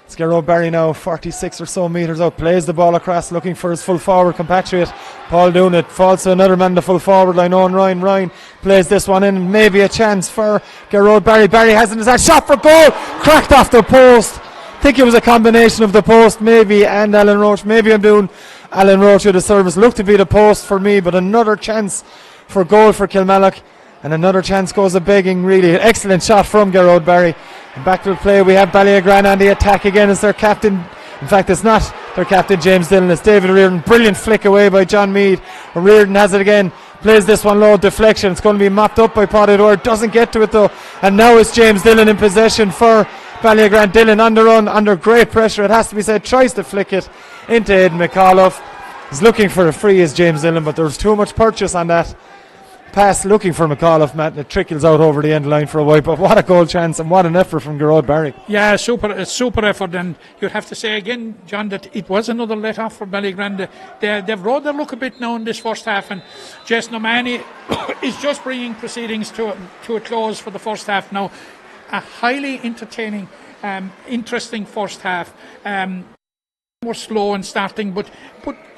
It's Garrod Barry now, 46 or so metres out, plays the ball across, looking for his full forward compatriot Paul doing it, falls to another man, the full forward line, Owen Ryan plays this one in, maybe a chance for Garrod Barry. Barry has in his hand, shot for goal, cracked off the post. I think it was a combination of the post maybe and Alan Roach. Maybe I'm doing Alan Roach with a service. Looked to be the post for me, but another chance for goal for Kilmallock, and another chance goes a begging, really. Excellent shot from Garrod Barry. And back to the play, we have Ballyagran on the attack again as their captain. In fact, it's not their captain James Dillon, it's David O'Riordan. Brilliant flick away by John Meade. O'Riordan has it again, plays this one low, deflection. It's going to be mopped up by Paddy, doesn't get to it though, and now it's James Dillon in possession for Ballyagran. Dillon on the run, under great pressure, it has to be said, tries to flick it into Aidan McAuliffe. He's looking for a free as James Dillon, but there's too much purchase on that pass, looking for McAuliffe, Matt, and it trickles out over the end line for a wipe. But what a goal chance and what an effort from Garrod Barry. Yeah, super effort, and you'd have to say again, John, that it was another let off for Ballyagran. They've rode their luck a bit now in this first half, and Jason O'Mahony is just bringing proceedings to a close for the first half now. A highly entertaining, interesting first half. More slow in starting, but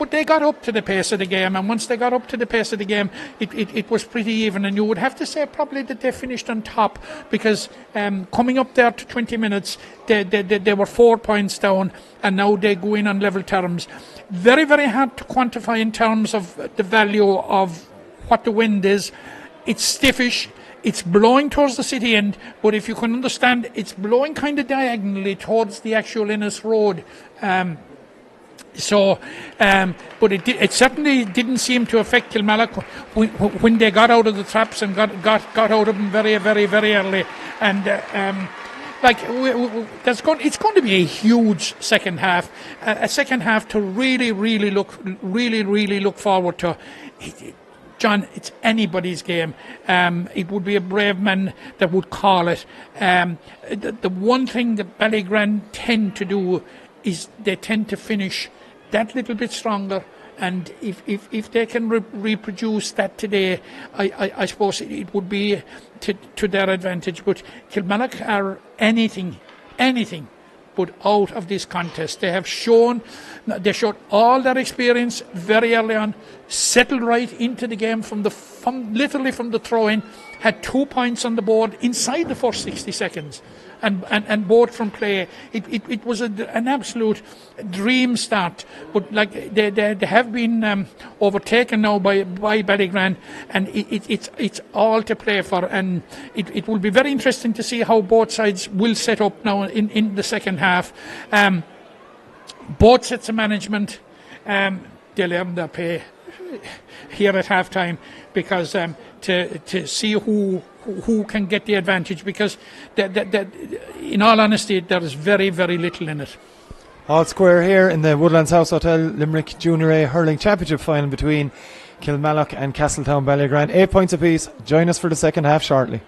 they got up to the pace of the game, and once they got up to the pace of the game, it was pretty even, and you would have to say probably that they finished on top, because coming up there to 20 minutes, they were 4 points down, and now they go in on level terms. Very, very hard to quantify in terms of the value of what the wind is. It's stiffish. It's blowing towards the city end, but if you can understand, it's blowing kind of diagonally towards the actual Innes Road. But it certainly didn't seem to affect Kilmallock when they got out of the traps and got out of them very, very, very early. And it's going to be a huge second half, a second half to really look forward to. John, it's anybody's game. It would be a brave man that would call it. The one thing that Ballyagran tend to do is they tend to finish that little bit stronger, and if they can reproduce that today, I suppose it would be to their advantage. But Kilmallock are anything but out of this contest. They showed all their experience very early on, settled right into the game literally from the throw-in, had 2 points on the board inside the first 60 seconds, and both from play. It was an absolute dream start, but like they have been overtaken now by Ballyagran, and it's all to play for, and it will be very interesting to see how both sides will set up now in the second half. Both sets of management, they'll earn their pay here at half time, because to see who can get the advantage, because in all honesty there is very, very little in it. All square here in the Woodlands House Hotel Limerick Junior A Hurling Championship final between Kilmallock and Castletown Ballyagran. 8 points apiece. Join us for the second half shortly.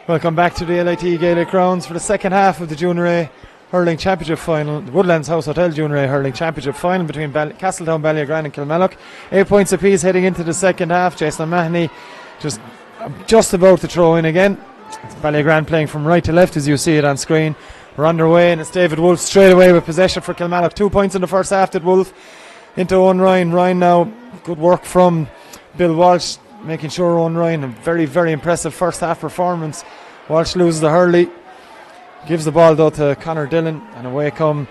Welcome back to the LIT Gaelic Grounds for the second half of the Junior A Hurling Championship Final, the Woodlands House Hotel Junior A Hurling Championship Final between Castletown, Ballyagran and Kilmallock. 8 points apiece heading into the second half. Jason O'Mahony just about to throw in again. It's Ballyagran playing from right to left as you see it on screen. We're underway and it's David Wolfe straight away with possession for Kilmallock. 2 points in the first half, did Wolfe into Owen Ryan. Ryan now, good work from Bill Walsh, making sure Owen Ryan, a very, very impressive first half performance. Walsh loses the hurley, gives the ball though to Conor Dillon, and away come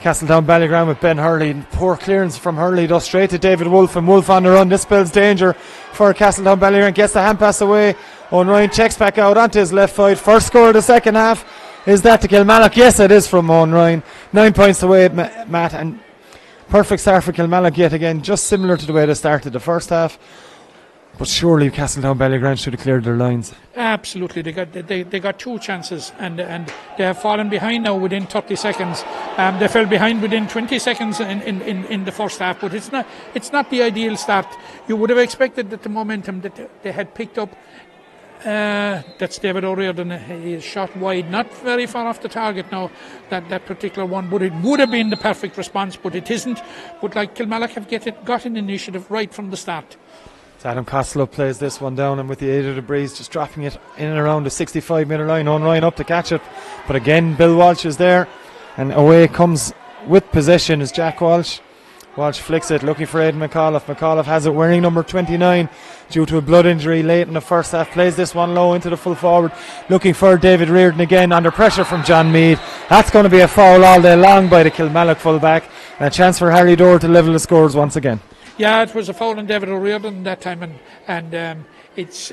Castletown Ballyagran with Ben Hurley. Poor clearance from Hurley though, straight to David Wolfe, and Wolfe on the run. This spells danger for Castletown Ballyagran. Gets the hand pass away. Owen Ryan checks back out onto his left side. First score of the second half. Is that to Kilmallock? Yes, it is from Owen Ryan. 9 points away, Matt, and perfect start for Kilmallock yet again, just similar to the way they started the first half. But surely Castletown Ballyagran should have cleared their lines. Absolutely, they got 2 chances, and they have fallen behind now within 30 seconds. They fell behind within 20 seconds in the first half, but it's not the ideal start. You would have expected that the momentum that they had picked up. That's David O'Riordan. He is shot wide, not very far off the target now, that particular one, but it would have been the perfect response, but it isn't. But like Kilmallock have got an initiative right from the start. Adam Costello plays this one down, and with the aid of the breeze, just dropping it in and around the 65 metre line. Owen Ryan up to catch it, but again Bill Walsh is there, and away comes with possession is Jack Walsh. Walsh flicks it, looking for Aidan McAuliffe. McAuliffe has it, wearing number 29 due to a blood injury late in the first half. Plays this one low into the full forward, looking for David Reardon again, under pressure from John Meade. That's going to be a foul all day long by the Kilmallock fullback, and a chance for Harry Dorr to level the scores once again. Yeah, it was a foul on David O'Riordan that time, and it's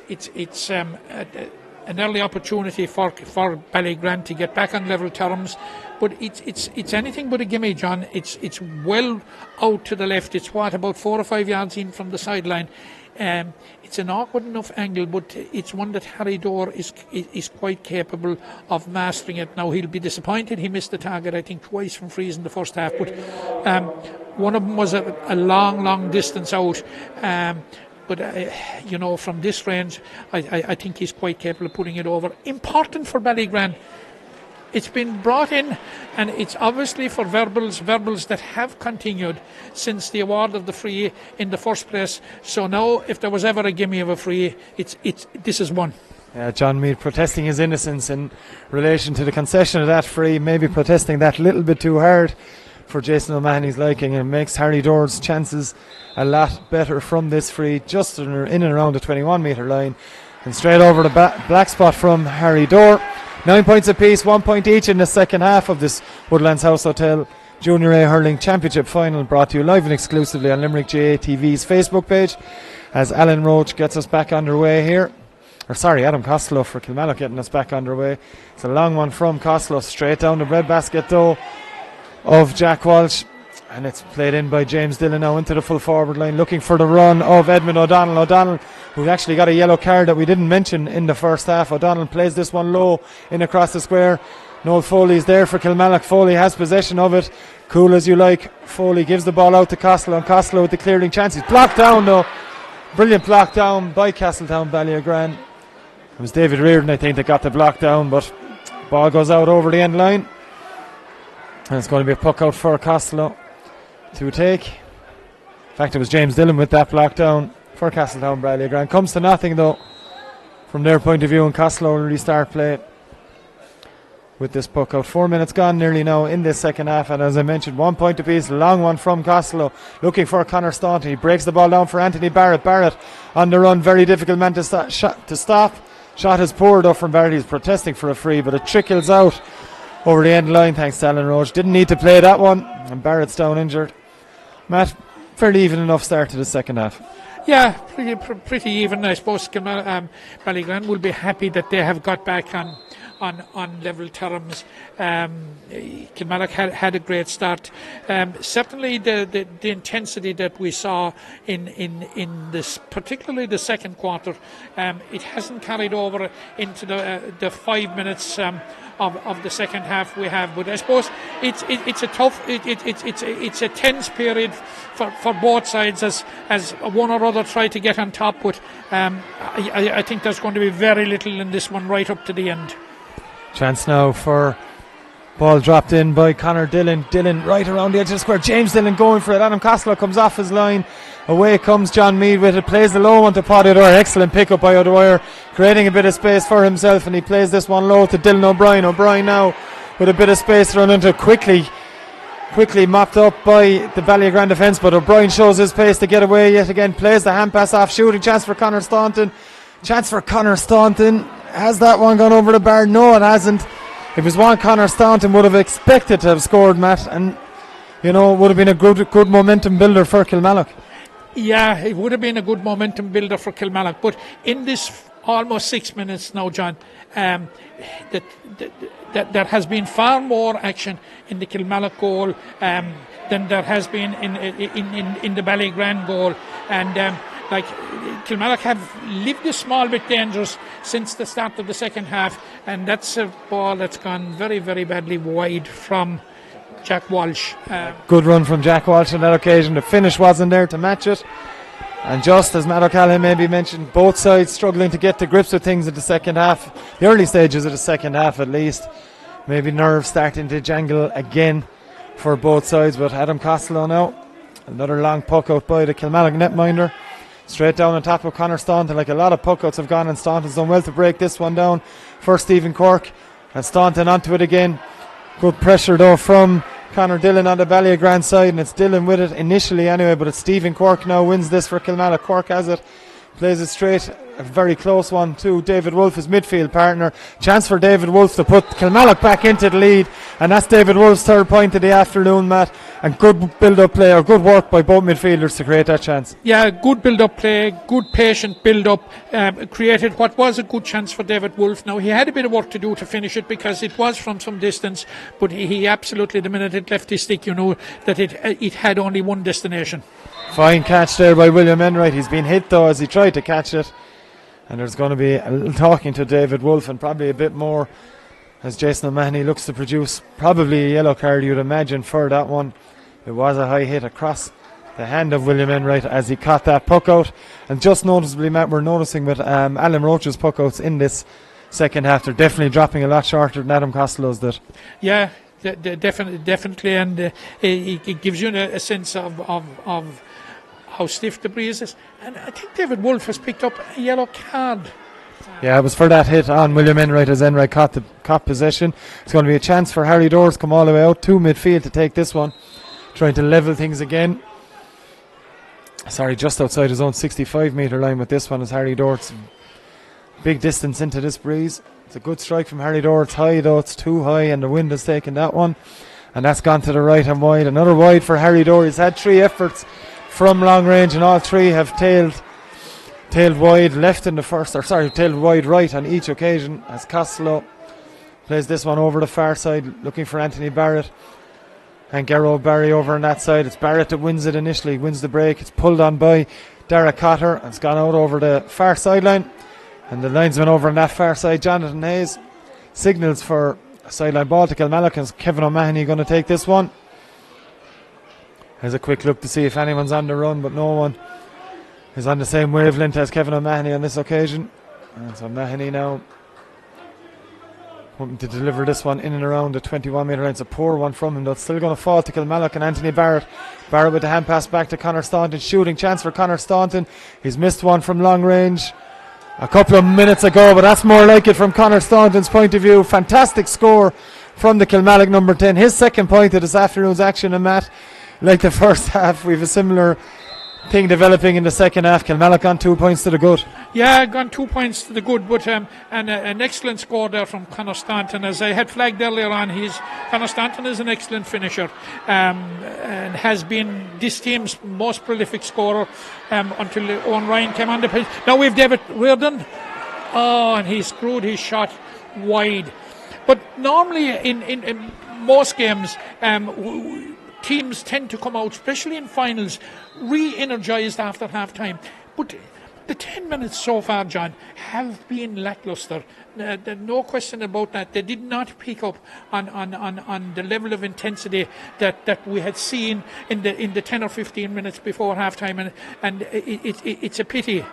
an early opportunity for Ballyagran to get back on level terms, but it's anything but a gimme, John. It's well out to the left. It's about 4 or 5 yards in from the sideline. It's an awkward enough angle, but it's one that Harry Dorr is quite capable of mastering it. Now he'll be disappointed he missed the target, I think, twice from frees in the first half, but one of them was a long distance out. But from this range, I think he's quite capable of putting it over. Important for Ballyagran. It's been brought in, and it's obviously for verbals that have continued since the award of the free in the first place. So now, if there was ever a gimme of a free, this is one. John Meade protesting his innocence in relation to the concession of that free, maybe protesting that a little bit too hard for Jason O'Mahony's liking, and makes Harry Dorr's chances a lot better from this free, just in and around the 21 metre line, and straight over the black spot from Harry Dorr. 9 points apiece, 1 point each in the second half of this Woodlands House Hotel Junior A Hurling Championship Final, brought to you live and exclusively on Limerick GA TV's Facebook page, as Alan Roach gets us back underway here. Adam Costello for Kilmallock getting us back underway. It's a long one from Costello, straight down the breadbasket though of Jack Walsh, and it's played in by James Dillon now into the full forward line, looking for the run of Edmund O'Donnell. O'Donnell, who actually got a yellow card that we didn't mention in the first half. O'Donnell plays this one low in across the square. Noel Foley's there for Kilmallock. Foley has possession of it, cool as you like. Foley gives the ball out to Costello, and Costello with the clearing chance. He's blocked down though, brilliant block down by Castletown Ballyagran. It was David Reardon, I think, that got the block down, but ball goes out over the end line, and it's going to be a puck out for Costello to take. In fact, it was James Dillon with that block down for Castletown Ballyagran. Comes to nothing though from their point of view, and Costello will restart play with this puck out. 4 minutes gone nearly now in this second half, and as I mentioned, 1 point apiece. Long one from Costello, looking for Conor Staunton. He breaks the ball down for Anthony Barrett. Barrett on the run, very difficult man to stop. Shot is poor though from Barrett. He's protesting for a free, but it trickles out over the end line thanks to Alan Roach. Didn't need to play that one, and Barrett's down injured. Matt, fairly even enough start to the second half. Yeah, pretty even. I suppose Ballyagran will be happy that they have got back on on level terms. Kilmallock had a great start. Certainly the intensity that we saw in this, particularly the second quarter, it hasn't carried over into the 5 minutes of the second half we have. But I suppose it's a tough, it's a tense period for both sides as one or other try to get on top. But I think there's going to be very little in this one right up to the end. Chance now for ball dropped in by Conor Dillon. Dillon right around the edge of the square. James Dillon going for it. Adam Costello comes off his line. Away comes John Meade with it. Plays the low one to Paddy O'Dwyer. Excellent pick up by O'Dwyer, creating a bit of space for himself, and he plays this one low to Dylan O'Brien. O'Brien now with a bit of space to run into. Quickly mopped up by the Ballyagran defence, but O'Brien shows his pace to get away yet again. Plays the hand pass off. Shooting chance for Conor Staunton. Has that one gone over the bar? No, it hasn't. It was one Conor Staunton would have expected to have scored, Matt, and it would have been a good momentum builder for Kilmallock. Yeah, it would have been a good momentum builder for Kilmallock. But in this almost 6 minutes now, John, that there has been far more action in the Kilmallock goal than there has been in the Ballyagran goal. And Kilmallock have lived a small bit dangerous since the start of the second half. And that's a ball that's gone very, very badly wide from Jack Walsh. Good run from Jack Walsh on that occasion. The finish wasn't there to match it. And just as Matt O'Callaghan maybe mentioned, both sides struggling to get to grips with things in the second half. The early stages of the second half at least. Maybe nerves starting to jangle again for both sides. But Adam Costello now. Another long puck out by the Kilmallock netminder. Straight down on top of Conor Staunton. Like a lot of puck outs have gone, and Staunton's done well to break this one down for Stephen Cork. And Staunton onto it again. Good pressure though from Conor Dillon on the Ballyagran side, and it's Dillon with it initially anyway, but it's Stephen Cork now wins this for Kilmallock. Cork has it, plays it straight, a very close one to David Wolfe, his midfield partner. Chance for David Wolfe to put Kilmallock back into the lead, and that's David Wolfe's third point of the afternoon, Matt. And good build-up play, or good work by both midfielders to create that chance. Yeah, good build-up play, good patient build-up, created what was a good chance for David Wolfe. Now, he had a bit of work to do to finish it because it was from some distance, but he absolutely, the minute it left his stick, that it had only one destination. Fine catch there by William Enright. He's been hit though as he tried to catch it, and there's going to be a little talking to David Wolfe, and probably a bit more as Jason O'Mahony looks to produce probably a yellow card, you'd imagine, for that one. It was a high hit across the hand of William Enright as he caught that puck out. And just noticeably, Matt, we're noticing with Alan Roach's puck outs in this second half, they're definitely dropping a lot shorter than Adam Costello's did. Yeah, definitely, and it gives you a sense of how stiff the breeze is. And I think David Wolfe has picked up a yellow card. Yeah, it was for that hit on William Enright as Enright caught possession. It's going to be a chance for Harry Doors come all the way out to midfield to take this one, trying to level things again. Sorry, just outside his own 65 metre line with this one as Harry Doors. Big distance into this breeze. It's a good strike from Harry Doors. It's high though, it's too high, and the wind has taken that one. And that's gone to the right and wide. Another wide for Harry Doors. He's had 3 efforts from long range, and all 3 have tailed wide left in the first, tailed wide right on each occasion as Costello plays this one over the far side, looking for Anthony Barrett. And Garrow Barry over on that side. It's Barrett that wins it initially, wins the break. It's pulled on by Derek Cotter. It's gone out over the far sideline. And the linesman over on that far side, Jonathan Hayes, signals for a sideline ball to Kilmallock. And Kevin O'Mahony going to take this one. There's a quick look to see if anyone's on the run, but no one is on the same wavelength as Kevin O'Mahony on this occasion. And so O'Mahony now hoping to deliver this one in and around the 21 metre line. It's a poor one from him, though. It's still going to fall to Kilmallock and Anthony Barrett. Barrett with the hand pass back to Conor Staunton. Shooting chance for Conor Staunton. He's missed one from long range a couple of minutes ago, but that's more like it from Conor Staunton's point of view. Fantastic score from the Kilmallock number 10. His second point of this afternoon's action, and Matt, like the first half, we have a similar thing developing in the second half. Kilmallock on 2 points to the good. Yeah, gone 2 points to the good, but and an excellent score there from Conor Staunton. As I had flagged earlier on, Conor Staunton is an excellent finisher and has been this team's most prolific scorer until Owen Ryan came on the pitch. Now we have David Reardon. Oh, and he screwed his shot wide. But normally in most games, teams tend to come out, especially in finals, re-energised after half-time. But the 10 minutes so far, John, have been lacklustre. No question about that. They did not pick up on the level of intensity that we had seen in the 10 or 15 minutes before half-time, and it's a pity.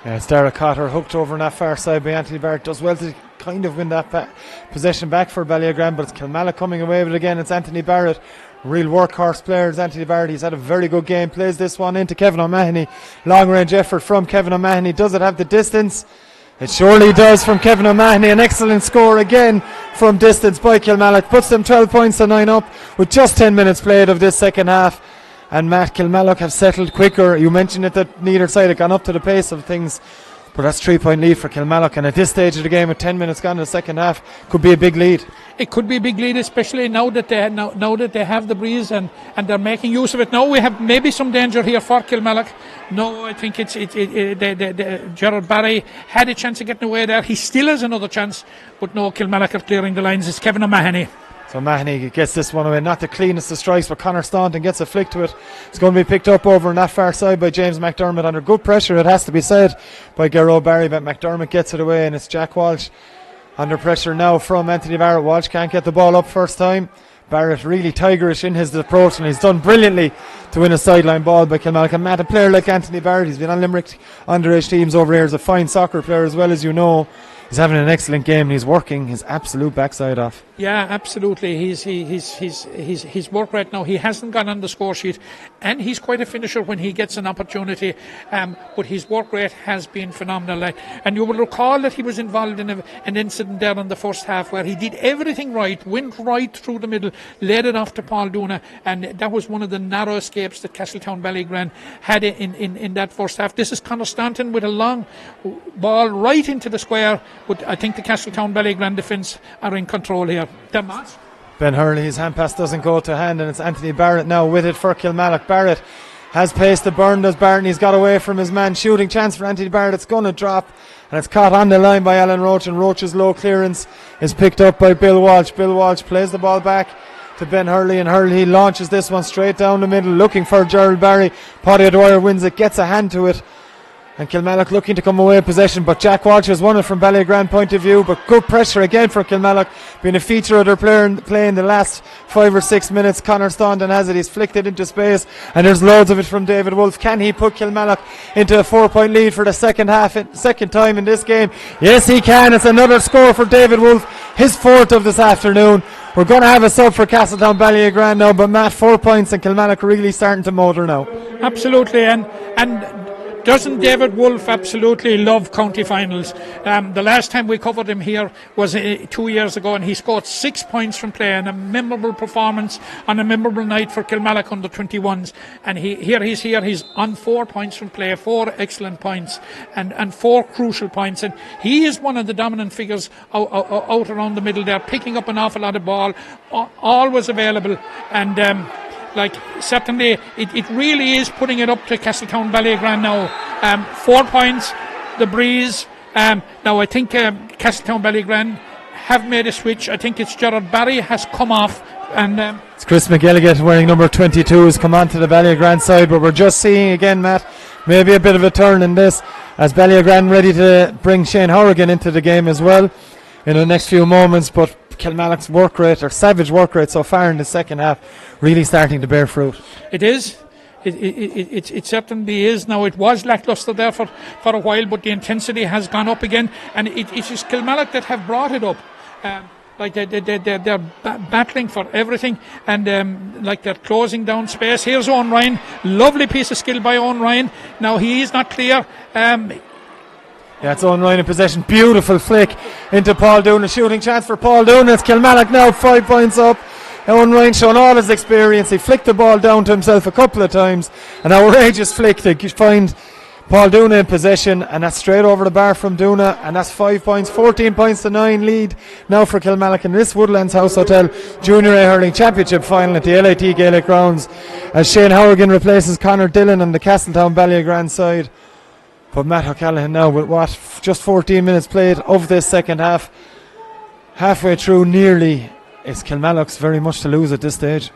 Yeah, it's Derek Cotter hooked over on that far side by Anthony Barrett. Does well to kind of win that possession back for Ballyagran, but it's Kilmallock coming away with it again. It's Anthony Barrett. Real workhorse player is Anthony Barrett. He's had a very good game. Plays this one into Kevin O'Mahony. Long range effort from Kevin O'Mahony. Does it have the distance? It surely does from Kevin O'Mahony. An excellent score again from distance by Kilmallock. Puts them 12 points to 9 up with just 10 minutes played of this second half. And Matt, Kilmallock have settled quicker. You mentioned it that neither side had gone up to the pace of things, but that's 3-point lead for Kilmallock, and at this stage of the game with 10 minutes gone in the second half, could be a big lead. It could be a big lead, especially now that they have the breeze and they're making use of it. Now we have maybe some danger here for Kilmallock. No, I think Gerard Barry had a chance of getting away there. He still has another chance, but no, Kilmallock are clearing the lines. It's Kevin O'Mahony. So Mahoney gets this one away. Not the cleanest of strikes, but Conor Staunton gets a flick to it. It's going to be picked up over on that far side by James McDermott under good pressure, it has to be said, by Garrow Barry, but McDermott gets it away, and it's Jack Walsh under pressure now from Anthony Barrett. Walsh can't get the ball up first time. Barrett really tigerish in his approach, and he's done brilliantly to win a sideline ball by Kilmallock. And Matt, a player like Anthony Barrett, he's been on Limerick underage teams over here, he's a fine soccer player as well, as you know. He's having an excellent game, and he's working his absolute backside off. Yeah, absolutely. His work right now, he hasn't gone on the score sheet, and he's quite a finisher when he gets an opportunity. But his work rate has been phenomenal. And you will recall that he was involved in an incident there in the first half where he did everything right, went right through the middle, led it off to Paul Duna, and that was one of the narrow escapes that Castletown Ballyagran had in that first half. This is Conor Staunton with a long ball right into the square. But I think the Castletown Ballyagran defence are in control here. Ben Hurley, his hand pass doesn't go to hand, and it's Anthony Barrett now with it for Kilmallock. Barrett has pace to burn, does Barrett, and he's got away from his man. Shooting chance for Anthony Barrett. It's going to drop, and it's caught on the line by Alan Roach, and Roach's low clearance is picked up by Bill Walsh. Bill Walsh plays the ball back to Ben Hurley, and Hurley launches this one straight down the middle, looking for Gerald Barry. Paddy O'Dwyer wins it, gets a hand to it, and Kilmallock looking to come away in possession, but Jack Walsh has won it from Ballyagran point of view. But good pressure again for Kilmallock, being a feature of their play in the last 5 or 6 minutes. Conor Staunton has it, he's flicked it into space, and there's loads of it from David Wolfe. Can he put Kilmallock into a 4-point lead for the second time in this game? Yes, he can. It's another score for David Wolfe, his fourth of this afternoon. We're going to have a sub for Castletown Ballyagran now, but Matt, 4 points, and Kilmallock really starting to motor now. Absolutely, and doesn't David Wolfe absolutely love county finals? The last time we covered him here was 2 years ago, and he scored 6 points from play and a memorable performance on a memorable night for Kilmallock under 21s. And he's on 4 points from play, 4 excellent points, and 4 crucial points. And he is one of the dominant figures out around the middle there, picking up an awful lot of ball, always available, and certainly it really is putting it up to Castletown Ballyagran now. 4 points, the breeze. Now I think Castletown Ballyagran have made a switch. I think it's Gerard Barry has come off, and it's Chris McGilligan wearing number 22 has come onto the Ballyagran side. But we're just seeing again, Matt, maybe a bit of a turn in this, as Ballyagran ready to bring Shane Horrigan into the game as well in the next few moments. But Kilmallock's work rate, or savage work rate so far in the second half, really starting to bear fruit. It is. It certainly is. Now, it was lacklustre there for a while, but the intensity has gone up again, and it is Kilmallock that have brought it up. They're battling for everything, and they're closing down space. Here's Owen Ryan, lovely piece of skill by Owen Ryan. Now he is not clear. Yeah, it's Owen Ryan in possession. Beautiful flick into Paul Doon. A shooting chance for Paul Doon. It's Kilmallock now 5 points up. Owen Ryan showing all his experience. He flicked the ball down to himself a couple of times. An outrageous flick to find Paul Doona in possession, and that's straight over the bar from Doona, and that's 5 points, 14 points to 9 lead now for Kilmallock in this Woodlands House Hotel Junior A Hurling Championship final at the LIT Gaelic Grounds, as Shane Horrigan replaces Conor Dillon on the Castletown Ballyagran side. But Matt O'Callaghan now with just 14 minutes played of this second half. halfway through nearly. Is Kilmallock's very much to lose at this stage?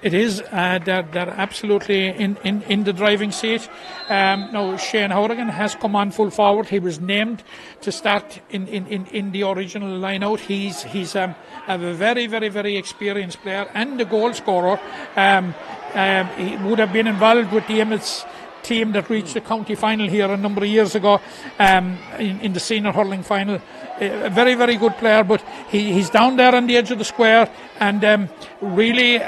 It is. They're absolutely in the driving seat. Now, Shane Horrigan has come on full forward. He was named to start in the original line-out. He's a very, very, very experienced player and a goal scorer. He would have been involved with the Emmets team that reached the county final here a number of years ago in the senior hurling final. A very, very good player, but he's down there on the edge of the square, and really...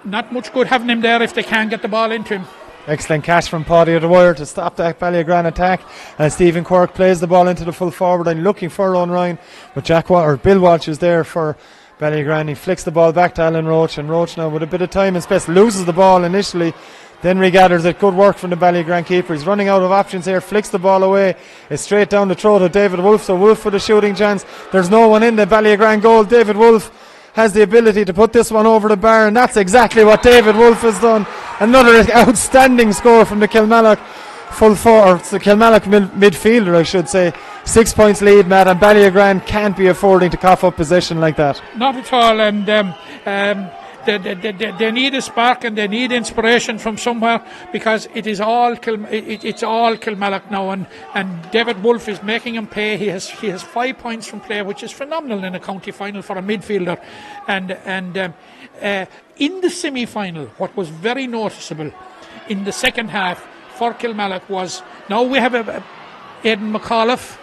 not much good having him there if they can't get the ball into him. Excellent catch from Paddy O'Dwyer to stop that Ballyagran attack, and Stephen Quirk plays the ball into the full forward line looking for Owen Ryan, but Bill Walsh is there for Ballyagran. He flicks the ball back to Alan Roach, and Roach now with a bit of time and space loses the ball initially, then regathers it. Good work from the Ballyagran keeper. He's running out of options here, flicks the ball away. It's straight down the throat of David Wolfe, so Wolfe for the shooting chance. There's no one in the Ballyagran goal. David Wolfe has the ability to put this one over the bar, and that's exactly what David Wolfe has done. Another outstanding score from the Kilmallock the Kilmallock midfielder, I should say. 6 points lead, Matt, and Ballyagran can't be affording to cough up possession like that. Not at all, and they need a spark and they need inspiration from somewhere, because it's all Kilmallock now, and David Wolfe is making him pay. He has 5 points from play, which is phenomenal in a county final for a midfielder. And in the semi-final, what was very noticeable in the second half for Kilmallock was, now we have Aidan McAuliffe.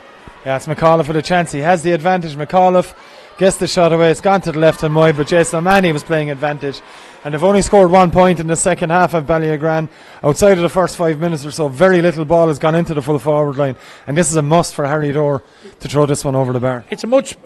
Yeah, it's McAuliffe with a chance. He has the advantage. McAuliffe gets the shot away. It's gone to the left hand wide, but Jason O'Mahony was playing advantage, and they've only scored 1 point in the second half of Ballyagran. Outside of the first 5 minutes or so, very little ball has gone into the full forward line, and this is a must for Harry Dorr to throw this one over the bar. It's a must,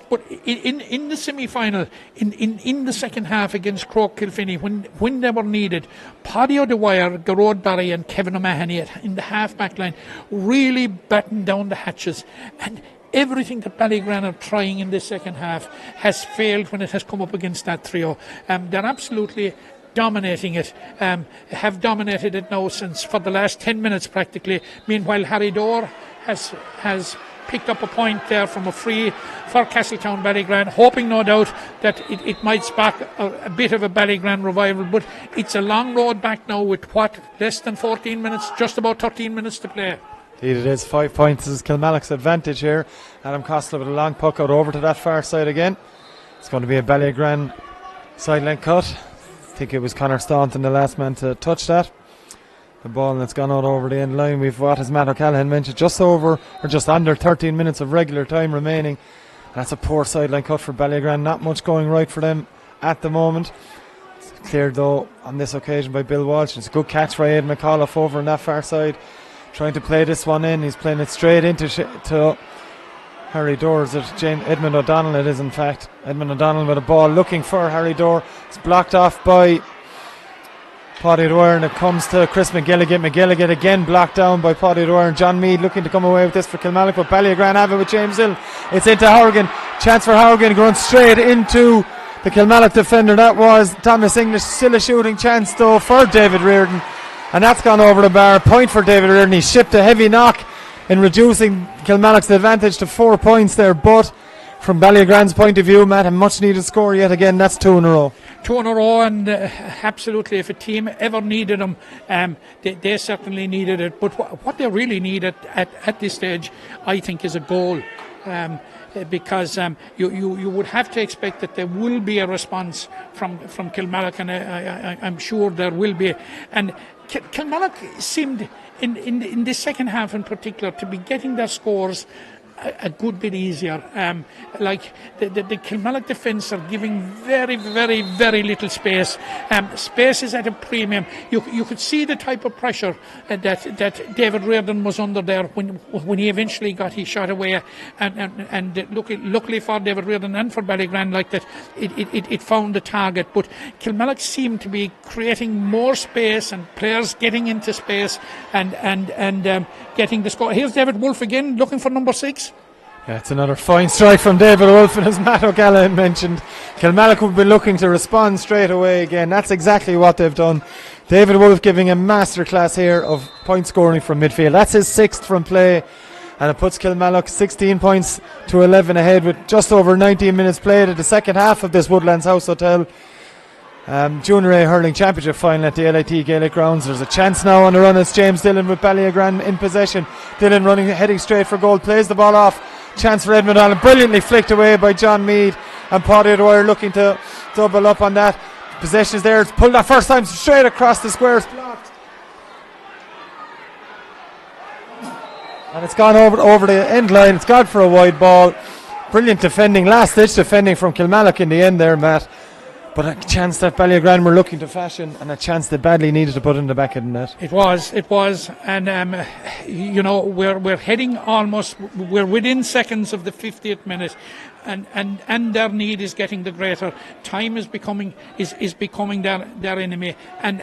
but in the semi-final, in the second half against Croke Kilfinny, when they were needed, Paddy O'Dwyer, Garrod Barry and Kevin O'Mahony in the half-back line really battened down the hatches, and everything that Ballyagran are trying in the second half has failed when it has come up against that trio. They're absolutely dominating it, have dominated it now since for the last 10 minutes practically. Meanwhile, Harry Dorr has picked up a point there from a free for Castletown Ballyagran, hoping no doubt that it might spark a bit of a Ballyagran revival, but it's a long road back now with less than 14 minutes, just about 13 minutes to play. Indeed it is. 5 points is Kilmallock's advantage here. Adam Costello with a long puck out over to that far side again. It's going to be a Ballyagran sideline cut. I think it was Conor Staunton, the last man to touch that. The ball that's gone out over the end line. We've, what as Matt O'Callaghan mentioned, just over or just under 13 minutes of regular time remaining. That's a poor sideline cut for Ballyagran. Not much going right for them at the moment. It's cleared though on this occasion by Bill Walsh. It's a good catch for Aidan McAuliffe over on that far side, trying to play this one in. He's playing it straight into to Harry Dorr. Is it Edmund O'Donnell? It is in fact Edmund O'Donnell with a ball looking for Harry Dorr. It's blocked off by Paddy O'Dwyer, and it comes to Chris McGilligan. McGilligan again blocked down by Paddy O'Dwyer, and John Meade looking to come away with this for Kilmallock, but Ballyagran have it with James Hill. It's into Horgan. Chance for Horgan going straight into the Kilmallock defender. That was Thomas English. Still a shooting chance though for David Reardon, and that's gone over the bar. Point for David Reardon. He shipped a heavy knock in reducing Kilmallock's advantage to 4 points there, but from Ballyagran's point of view, Matt, a much needed score yet again. That's 2 in a row. 2 in a row, and absolutely, if a team ever needed them, they certainly needed it. But what they really need at this stage, I think, is a goal. Because you would have to expect that there will be a response from Kilmallock, and I'm sure there will be. And Kilmallock seemed in the second half in particular to be getting their scores a good bit easier. Like the Kilmallock defence are giving very, very, very little space. Space is at a premium. You could see the type of pressure that David Reardon was under there when he eventually got his shot away. And luckily for David Reardon and for Ballyagran, like that, it found the target. But Kilmallock seemed to be creating more space and players getting into space and getting the score. Here's David Wolfe again looking for number 6. Yeah, it's another fine strike from David Wolfe, and as Matt O'Callaghan mentioned, Kilmallock will be looking to respond straight away again. That's exactly what they've done. David Wolfe giving a masterclass here of point scoring from midfield. That's his 6th from play, and it puts Kilmallock 16 points to 11 ahead with just over 19 minutes played at the second half of this Woodlands House Hotel Junior A Hurling Championship final at the LIT Gaelic Grounds. There's a chance now on the run. It's James Dillon with Ballyagran in possession. Dillon heading straight for goal, plays the ball off. Chance for Edmund Allen, brilliantly flicked away by John Meade, and Paddy Dwyer looking to double up on that. Possession is there, it's pulled that first time straight across the square, it's blocked. And it's gone over the end line, it's gone for a wide ball. Brilliant defending, last ditch defending from Kilmallock in the end there, Matt. But a chance that Ballyagran were looking to fashion, and a chance they badly needed to put in the back of the net. It was, and we're heading almost, we're within seconds of the 50th minute, and their need is getting the greater. Time is becoming their enemy, and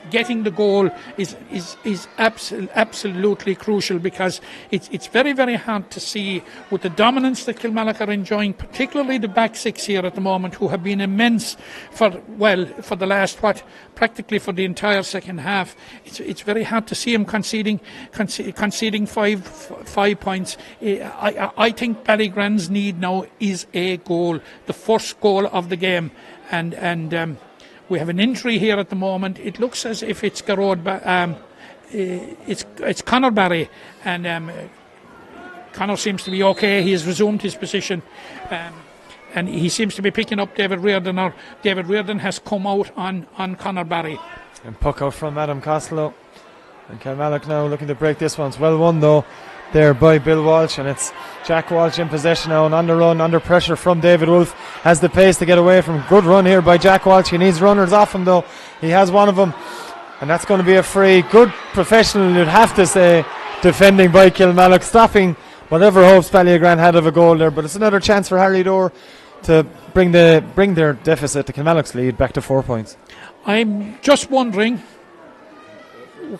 getting the goal is absolutely crucial, because it's very, very hard to see with the dominance that Kilmallock are enjoying, particularly the back six here at the moment, who have been immense for the last practically for the entire second half. It's very hard to see them conceding 5 points. I think Ballygran's need now is a goal, the first goal of the game, and we have an injury here at the moment. It looks as if it's Garrod, it's Conor Barry, and Conor seems to be okay. He has resumed his position. And he seems to be picking up David Reardon, or David Reardon has come out on Conor Barry. And puck out from Adam Costello. And Kilmallock now looking to break this one. It's well won though there by Bill Walsh, and it's Jack Walsh in possession now and on the run, under pressure from David Wolfe. Has the pace to get away from. Good run here by Jack Walsh. He needs runners off him though. He has one of them, and that's going to be a free. Good professional, you'd have to say, defending by Kilmallock, stopping whatever hopes Ballyagran had of a goal there. But it's another chance for Harry Dorr to bring their deficit to Kilmallock's lead back to 4 points. I'm just wondering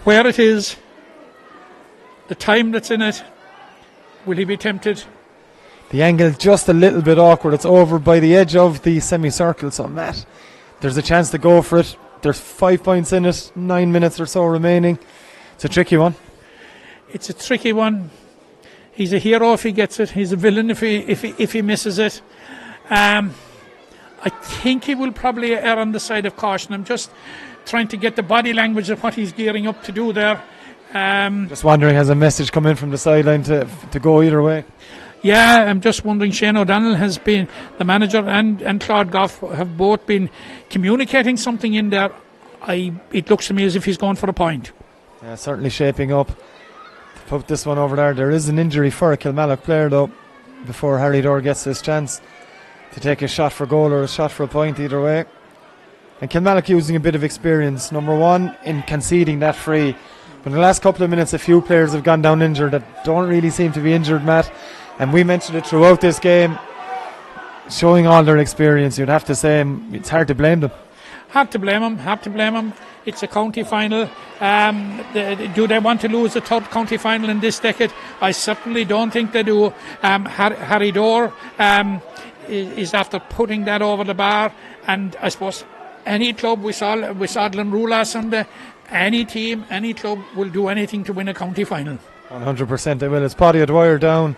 where it is, the time that's in it. Will he be tempted? The angle just a little bit awkward. It's over by the edge of the semicircle. So Matt, there's a chance to go for it. There's 5 points in it, 9 minutes or so remaining. It's a tricky one. It's a tricky one. He's a hero if he gets it. He's a villain if he misses it. I think he will probably err on the side of caution. I'm just trying to get the body language of what he's gearing up to do there. Just wondering, has a message come in from the sideline to go either way? Yeah, I'm just wondering. Shane O'Donnell has been, the manager, and Claude Goff have both been communicating something in there. It looks to me as if he's going for a point. Yeah, certainly shaping up to put this one over there. There is an injury for a Kilmallock player though, before Harry Dorr gets his chance to take a shot for goal or a shot for a point, either way. And Kilmallock using a bit of experience, number one, in conceding that free. But in the last couple of minutes, a few players have gone down injured that don't really seem to be injured, Matt. And we mentioned it throughout this game, showing all their experience. You'd have to say it's hard to blame them. Hard to blame them. It's a county final. Do they want to lose a third county final in this decade? I certainly don't think they do. Harry Dorr is after putting that over the bar, and I suppose any club, we saw Glenrue last Sunday, any team, any club will do anything to win a county final. 100% they will. It's Paddy Dwyer down,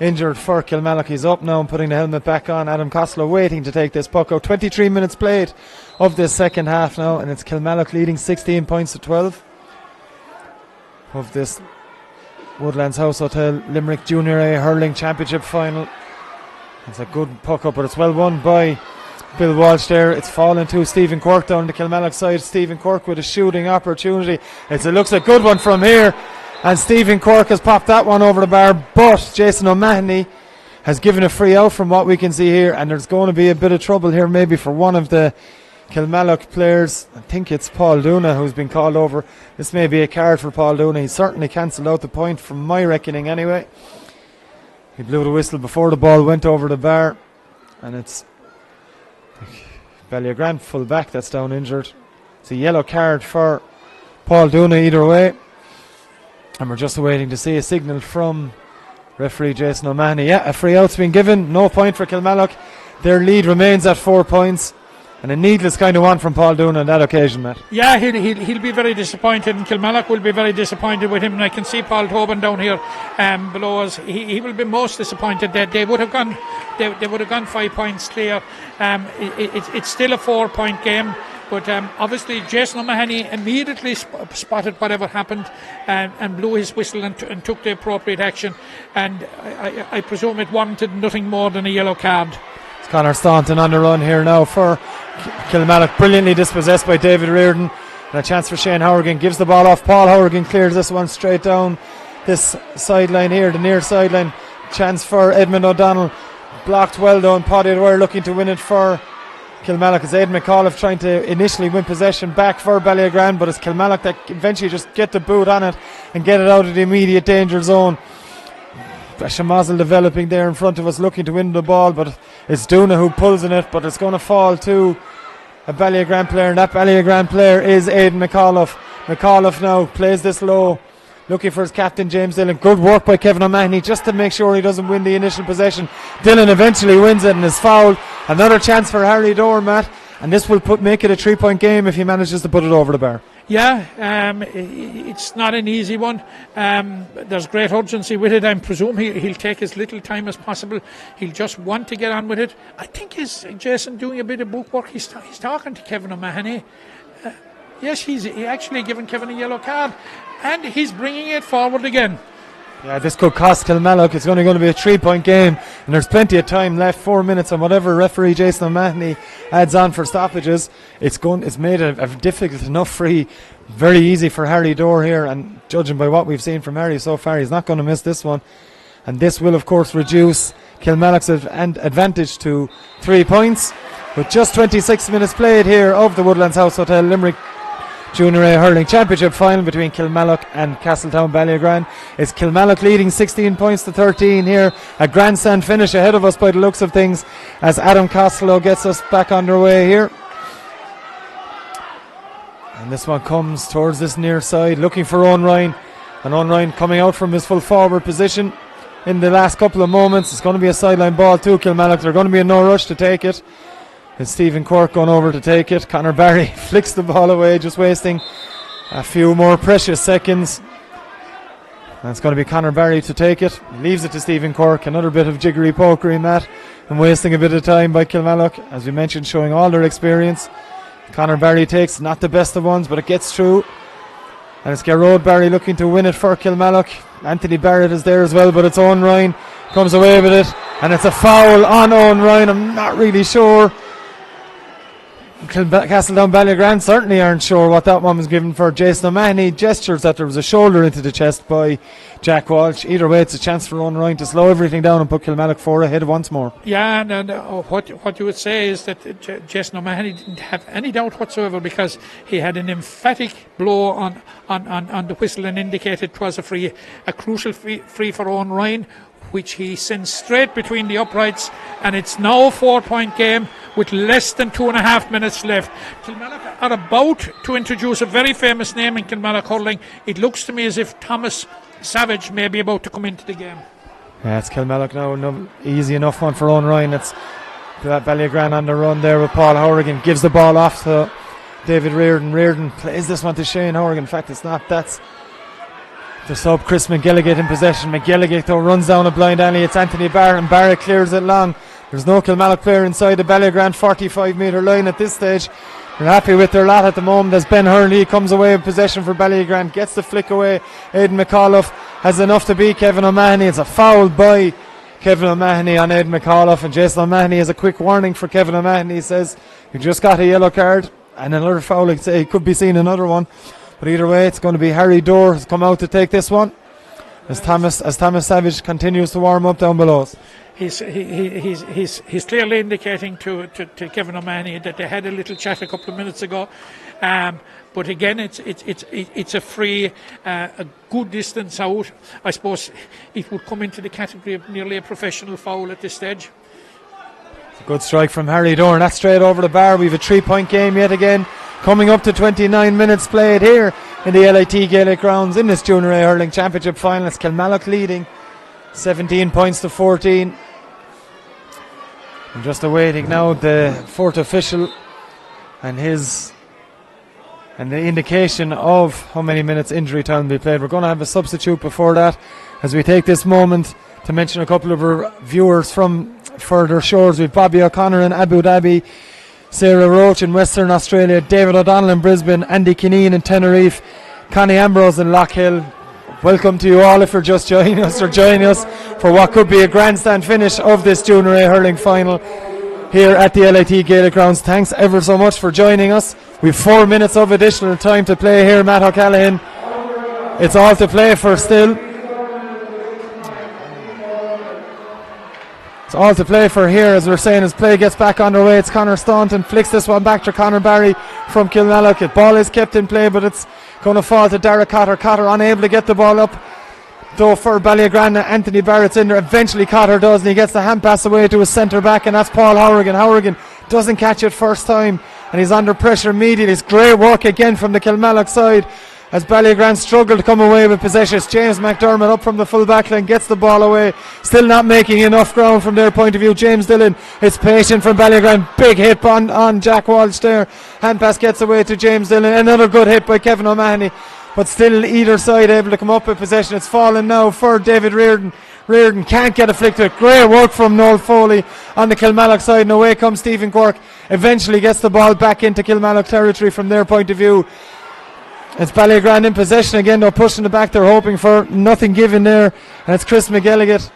injured for Kilmallock. He's up now and putting the helmet back on. Adam Costello waiting to take this puck out. 23 minutes played of this second half now, and it's Kilmallock leading 16 points to 12 of this Woodlands House Hotel Limerick Junior A Hurling Championship final. It's a good puck up, but it's well won by Bill Walsh there. It's fallen to Stephen Quirk down the Kilmallock side. Stephen Quirk with a shooting opportunity. It looks a good one from here, and Stephen Quirk has popped that one over the bar, but Jason O'Mahony has given a free out from what we can see here, and there's going to be a bit of trouble here maybe for one of the Kilmallock players. I think it's Paul Duna who's been called over. This may be a card for Paul Duna. He certainly cancelled out the point from my reckoning anyway. He blew the whistle before the ball went over the bar, and it's Ballyagran full back that's down injured. It's a yellow card for Paul Duna either way, and we're just waiting to see a signal from referee Jason O'Mahony. Yeah, a free out's been given. No point for Kilmallock. Their lead remains at 4 points. And a needless kind of one from Paul Doon on that occasion, Matt. Yeah, he'll be very disappointed, and Kilmallock will be very disappointed with him. And I can see Paul Tobin down here below us. He will be most disappointed that they would have gone 5 points clear. It's still a 4-point game, but obviously Jason O'Mahony immediately spotted whatever happened and blew his whistle and took the appropriate action. And I presume it warranted nothing more than a yellow card. It's Conor Staunton on the run here now for Kilmallock, brilliantly dispossessed by David Reardon, and a chance for Shane Horgan. Gives the ball off. Paul Horgan clears this one straight down this sideline here, the near sideline. Chance for Edmund O'Donnell, blocked well done. Paddy Dwyer looking to win it for Kilmallock. It's Aidan McAuliffe trying to initially win possession back for Ballyagran, but it's Kilmallock that eventually just get the boot on it and get it out of the immediate danger zone. Shamazel developing there in front of us, looking to win the ball, but it's Doona who pulls in it, but it's going to fall to a Ballyagran player, and that Ballyagran player is Aidan McAuliffe. McAuliffe now plays this low, looking for his captain James Dillon. Good work by Kevin O'Mahony just to make sure he doesn't win the initial possession. Dillon eventually wins it and is fouled. Another chance for Harry Dorr, Matt, and this will make it a 3-point game if he manages to put it over the bar. Yeah, it's not an easy one. There's great urgency with it. I presume he'll take as little time as possible. He'll just want to get on with it. I think is Jason doing a bit of book work. He's talking to Kevin O'Mahony. Yes, he actually given Kevin a yellow card, and he's bringing it forward again. Yeah, this could cost Kilmallock. It's only going to be a 3-point game, and there's plenty of time left, 4 minutes, and whatever referee Jason O'Mahony adds on for stoppages, it's made a difficult enough free, very easy for Harry Dorr here, and judging by what we've seen from Harry so far, he's not going to miss this one. And this will, of course, reduce Kilmallock's advantage to 3 points. With just 26 minutes played here of the Woodlands House Hotel Limerick Junior A Hurling Championship final between Kilmallock and Castletown Ballyagran. It's Kilmallock leading 16 points to 13 here. A grandstand finish ahead of us by the looks of things as Adam Costello gets us back underway here. And this one comes towards this near side, looking for Owen Ryan. And Owen Ryan coming out from his full forward position in the last couple of moments. It's going to be a sideline ball to Kilmallock. They're going to be in no rush to take it. It's Stephen Quirk going over to take it. Conor Barry flicks the ball away, just wasting a few more precious seconds. And it's going to be Conor Barry to take it. He leaves it to Stephen Quirk. Another bit of jiggery pokery, Matt, and wasting a bit of time by Kilmallock, as we mentioned, showing all their experience. Conor Barry takes not the best of ones, but it gets through. And it's Gerard Barry looking to win it for Kilmallock. Anthony Barrett is there as well, but it's Owen Ryan comes away with it, and it's a foul on Owen Ryan. I'm not really sure. Castletown Ballyagran certainly aren't sure what that one was given for. Jason O'Mahony gestures that there was a shoulder into the chest by Jack Walsh. Either way, it's a chance for Owen Ryan to slow everything down and put Kilmallock 4 ahead once more. Yeah, and what you would say is that Jason O'Mahony didn't have any doubt whatsoever, because he had an emphatic blow on the whistle and indicated it was a crucial free for Owen Ryan, which he sends straight between the uprights, and it's now a 4-point game with less than 2.5 minutes left. Kilmallock are about to introduce a very famous name in Kilmallock hurling. It looks to me as if Thomas Savage may be about to come into the game. Yeah, it's Kilmallock now. No, easy enough one for Owen Ryan. It's Ballyagran on the run there with Paul Horrigan. Gives the ball off to David Reardon. Reardon plays this one to Shane Horrigan. In fact, it's not. That's the sub, Chris McGilligate in possession. McGilligate though runs down a blind alley. It's Anthony Barrett, and Barrett clears it long. There's no Kilmallock player inside the Ballyagran 45 metre line at this stage. They're happy with their lot at the moment as Ben Hurley comes away with possession for Ballyagran, gets the flick away. Aidan McAuliffe has enough to beat Kevin O'Mahony. It's a foul by Kevin O'Mahony on Aidan McAuliffe, and Jason O'Mahony has a quick warning for Kevin O'Mahony. He says, you just got a yellow card and another foul. He could be seeing another one. But either way, it's going to be Harry Dorr has come out to take this one as Thomas Savage continues to warm up down below us. He's clearly indicating to Kevin O'Mahony that they had a little chat a couple of minutes ago. But again, it's a free, a good distance out. I suppose it would come into the category of nearly a professional foul at this stage. It's a good strike from Harry Dorn. That's straight over the bar. We've a 3-point game yet again. Coming up to 29 minutes played here in the LIT Gaelic Grounds in this Junior A Hurling Championship final. It's Kilmallock leading 17 points to 14. I'm just awaiting now the fourth official and the indication of how many minutes injury time will be played. We're going to have a substitute before that as we take this moment to mention a couple of our viewers from further shores. We've Bobby O'Connor in Abu Dhabi, Sarah Roach in Western Australia, David O'Donnell in Brisbane, Andy Kineen in Tenerife, Connie Ambrose in Lockhill. Welcome to you all if you're just joining us for what could be a grandstand finish of this Junior A hurling final here at the LIT Gaelic Grounds. Thanks ever so much for joining us. We've 4 minutes of additional time to play here, Matt O'Callaghan. It's all to play for still. It's all to play for here, as we're saying, as play gets back underway. It's Conor Staunton, flicks this one back to Conor Barry from Kilmallock. The ball is kept in play, but it's going to fall to Derek Cotter. Cotter unable to get the ball up, though, for Ballyagran. Anthony Barrett's in there. Eventually Cotter does, and he gets the hand pass away to his centre back, and that's Paul Hourigan. Hourigan doesn't catch it first time, and he's under pressure immediately. It's great work again from the Kilmallock side as Ballyagran struggle to come away with possession. James McDermott up from the full back line gets the ball away, still not making enough ground from their point of view. James Dillon is patient from Ballyagran. Big hit on Jack Walsh there. Hand pass gets away to James Dillon. Another good hit by Kevin O'Mahony, but still either side able to come up with possession. It's fallen now for David Reardon. Reardon can't get a flick to it. Great work from Noel Foley on the Kilmallock side, and away comes Stephen Quirk. Eventually gets the ball back into Kilmallock territory from their point of view. It's Ballyagran in possession again. They're pushing it back. They're hoping for nothing given there, and it's Chris McGilligan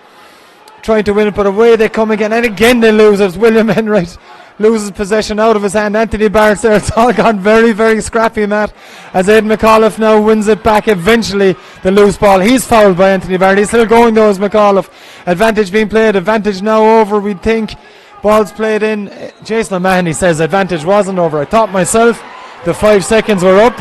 trying to win it, but away they come again, and again they lose. It's William Enright loses possession out of his hand. Anthony Barrett's there. It's all gone very, very scrappy, Matt, as Aidan McAuliffe now wins it back. Eventually the loose ball, he's fouled by Anthony Barrett. He's still going though as McAuliffe. Advantage being played, advantage now over, we'd think. Ball's played in. Jason O'Mahony says advantage wasn't over. I thought myself the 5 seconds were up.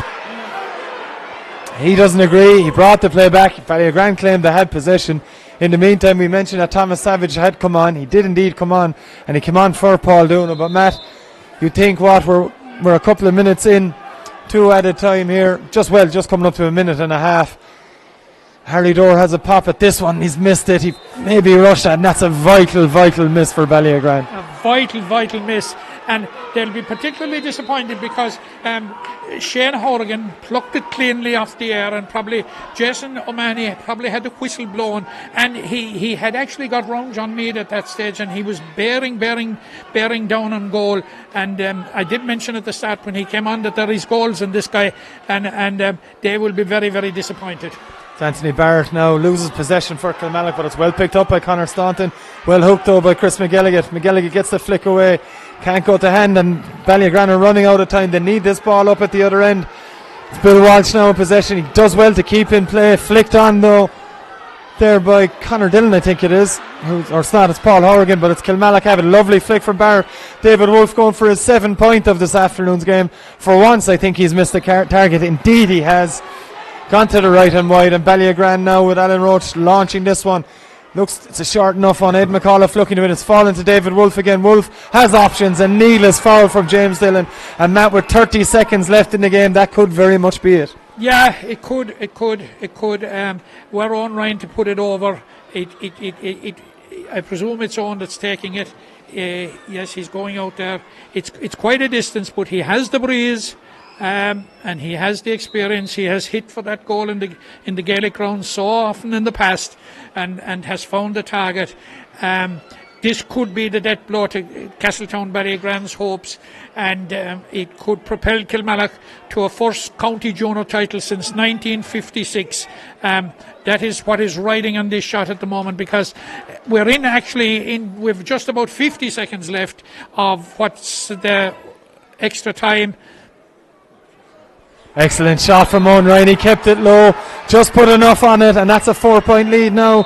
He doesn't agree. He brought the play back. Ballyagran claimed they had possession. In the meantime, we mentioned that Thomas Savage had come on. He did indeed come on, and he came on for Paul Dooner. But Matt, you think what? We're a couple of minutes in, 2 at a time here. Just coming up to a minute and a half. Harry Dorr has a pop at this one. He's missed it. He maybe rushed that, and that's a vital miss for Ballyagran. A vital miss. And they'll be particularly disappointed because Shane Horrigan plucked it cleanly off the air, and probably Jason O'Mahony probably had the whistle blown, and he had actually got round John Meade at that stage, and he was bearing down on goal. And I did mention at the start when he came on that there is goals in this guy, and they will be very, very disappointed. Anthony Barrett now loses possession for Kilmallock, but it's well picked up by Conor Staunton. Well hooked though by Chris McGilligan. McGilligan gets the flick away, can't go to hand, and Ballyagran are running out of time. They need this ball up at the other end. It's Bill Walsh now in possession. He does well to keep in play. Flicked on though there by Conor Dillon, I think it is. Or it's not, it's Paul Horrigan, but it's Kilmallock have it. Lovely flick from Barrett. David Wolfe going for his 7th point of this afternoon's game. For once I think he's missed the target. Indeed he has. Gone to the right and wide, and Ballyagran now with Alan Roach launching this one. Looks, it's a short enough on Ed McAuliffe looking to it. It's fallen to David Wolfe again. Wolfe has options, and needless foul from James Dillon. And Matt, with 30 seconds left in the game, that could very much be it. Yeah, it could. We're on Ryan to put it over. I presume it's Owen that's taking it. Yes, he's going out there. It's quite a distance, but he has the breeze. And he has the experience. He has hit for that goal in the Gaelic ground so often in the past, and has found the target. This could be the death blow to Castletown Ballyagran's hopes, and it could propel Kilmallock to a first county junior title since 1956. That is what is riding on this shot at the moment, because we're with just about 50 seconds left of what's the extra time. Excellent shot from Owen Ryan. He kept it low, just put enough on it, and that's a 4-point lead now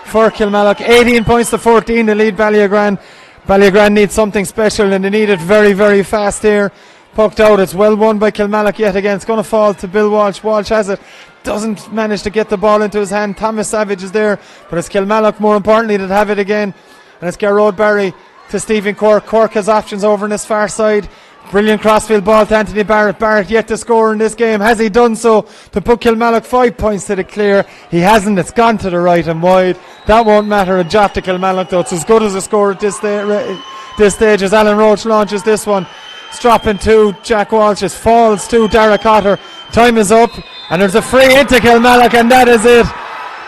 for Kilmallock. 18 points to 14 to lead Ballyagran. Ballyagran needs something special, and they need it very, very fast here. Poked out. It's well won by Kilmallock yet again. It's going to fall to Bill Walsh. Walsh has it. Doesn't manage to get the ball into his hand. Thomas Savage is there, but it's Kilmallock more importantly that have it again. And it's Garrod Barry to Stephen Quirk. Quirk has options over on his far side. Brilliant crossfield ball to Anthony Barrett. Barrett yet to score in this game. Has he done so to put Kilmallock 5 points to the clear? He hasn't. It's gone to the right and wide. That won't matter a jot to Kilmallock though. It's as good as a score at this stage as Alan Roach launches this one. It's dropping to Jack Walsh. It falls to Dara Cotter. Time is up, and there's a free into Kilmallock, and that is it.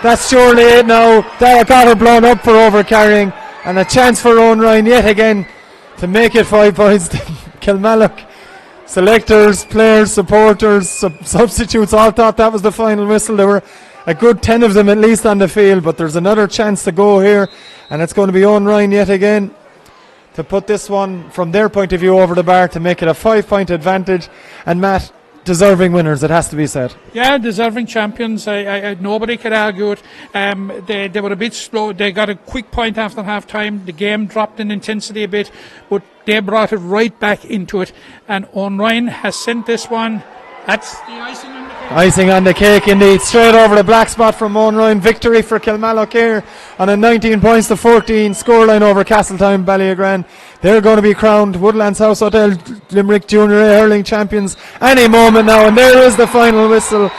That's surely it now. Dara Cotter blown up for overcarrying, and a chance for Owen Ryan yet again to make it 5 points to Kilmallock. Selectors, players, supporters, substitutes all thought that was the final whistle. There were a good 10 of them at least on the field, but there's another chance to go here, and it's going to be Owen Ryan yet again to put this one from their point of view over the bar to make it a 5-point advantage. And Matt, deserving winners, it has to be said. Yeah, deserving champions. Nobody could argue it. They were a bit slow. They got a quick point after half time. The game dropped in intensity a bit, but they brought it right back into it. And Owen Ryan has sent this one. That's the icing on the cake. Icing on the cake indeed. Straight over the black spot from Owen Ryan. Victory for Kilmallock here on a 19 points to 14 scoreline over Castletown Ballyagran. They're going to be crowned Woodlands House Hotel Limerick Junior A hurling champions any moment now, and there is the final whistle.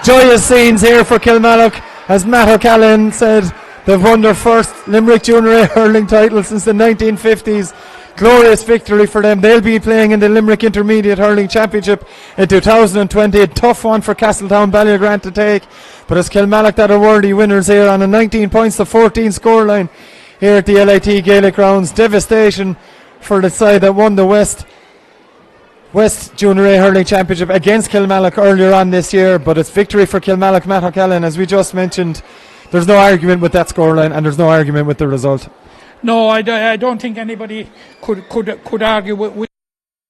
Joyous scenes here for Kilmallock, as Matt O'Callaghan said. They've won their first Limerick Junior A hurling title since the 1950s. Glorious victory for them. They'll be playing in the Limerick Intermediate Hurling Championship in 2020. A tough one for Castletown Ballyagran to take, but it's Kilmallock that are worthy winners here on a 19 points to 14 scoreline here at the LIT Gaelic Grounds. Devastation for the side that won the West Junior A Hurling Championship against Kilmallock earlier on this year, but it's victory for Kilmallock. Matt O'Callaghan, as we just mentioned, there's no argument with that scoreline, and there's no argument with the result. No, I don't think anybody could argue with the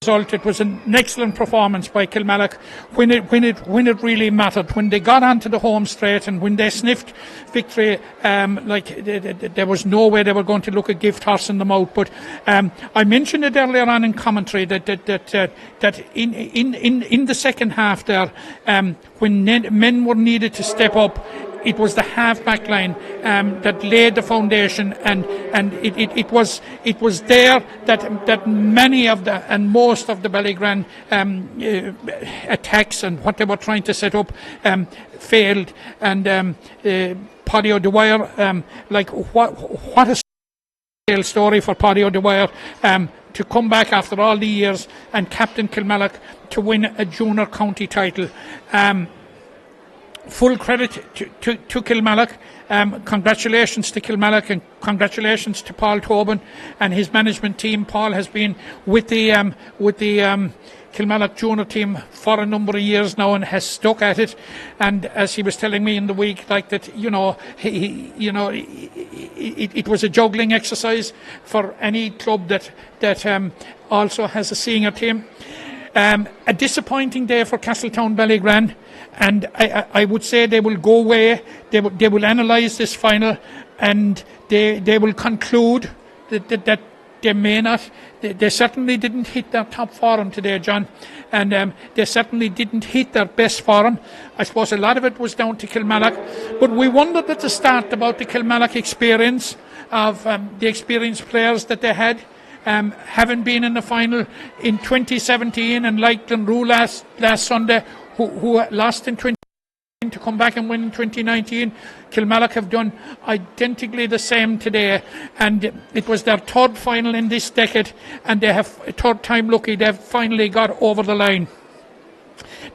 result. It was an excellent performance by Kilmallock when it really mattered. When they got onto the home straight and when they sniffed victory, there was no way they were going to look a gift horse in the mouth. But I mentioned it earlier on in commentary that in the second half there, when men were needed to step up, it was the half-back line that laid the foundation, and it was there that many of the and most of the Ballyagran attacks and what they were trying to set up failed. And Paddy O'Dwyer, what a story for Paddy O'Dwyer to come back after all the years and captain Kilmallock to win a junior county title. Full credit to Kilmallock. Congratulations to Kilmallock, and congratulations to Paul Tobin and his management team. Paul has been with the Kilmallock junior team for a number of years now and has stuck at it. And as he was telling me in the week, it was a juggling exercise for any club that also has a senior team. A disappointing day for Castletown Ballyagran, and I would say they will go away, they will analyse this final, and they will conclude that they may not. They certainly didn't hit their top form today, John, and they certainly didn't hit their best form. I suppose a lot of it was down to Kilmallock, but we wondered at the start about the Kilmallock experience of the experienced players that they had. Having been in the final in 2017 and like Glenroe last Sunday, who lost in 2019 to come back and win in 2019, Kilmallock have done identically the same today, and it was their third final in this decade, and they have a third time lucky. They've finally got over the line.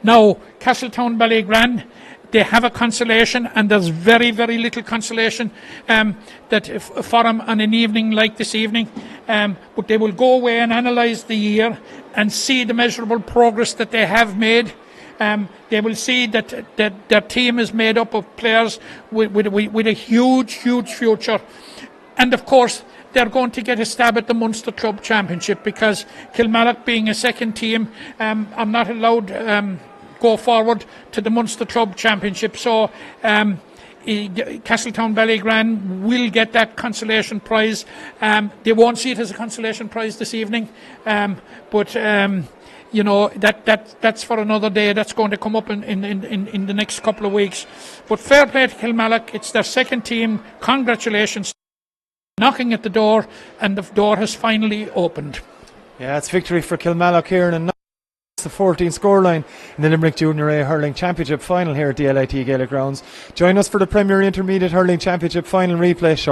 Now Castletown Ballyagran, they have a consolation, and there's very, very little consolation for them on an evening like this evening. But they will go away and analyse the year and see the measurable progress that they have made. They will see that their team is made up of players with a huge, huge future. And of course, they're going to get a stab at the Munster Club Championship, because Kilmallock being a second team, I'm not allowed go forward to the Munster Club Championship. So Castletown Ballyagran will get that consolation prize. They won't see it as a consolation prize this evening, but that's for another day. That's going to come up in the next couple of weeks. But fair play to Kilmallock. It's their second team. Congratulations. Knocking at the door, and the door has finally opened. Yeah, it's victory for Kilmallock here in a the 14 scoreline in the Limerick Junior A Hurling Championship final here at the LIT Gaelic Grounds. Join us for the Premier Intermediate Hurling Championship final replay.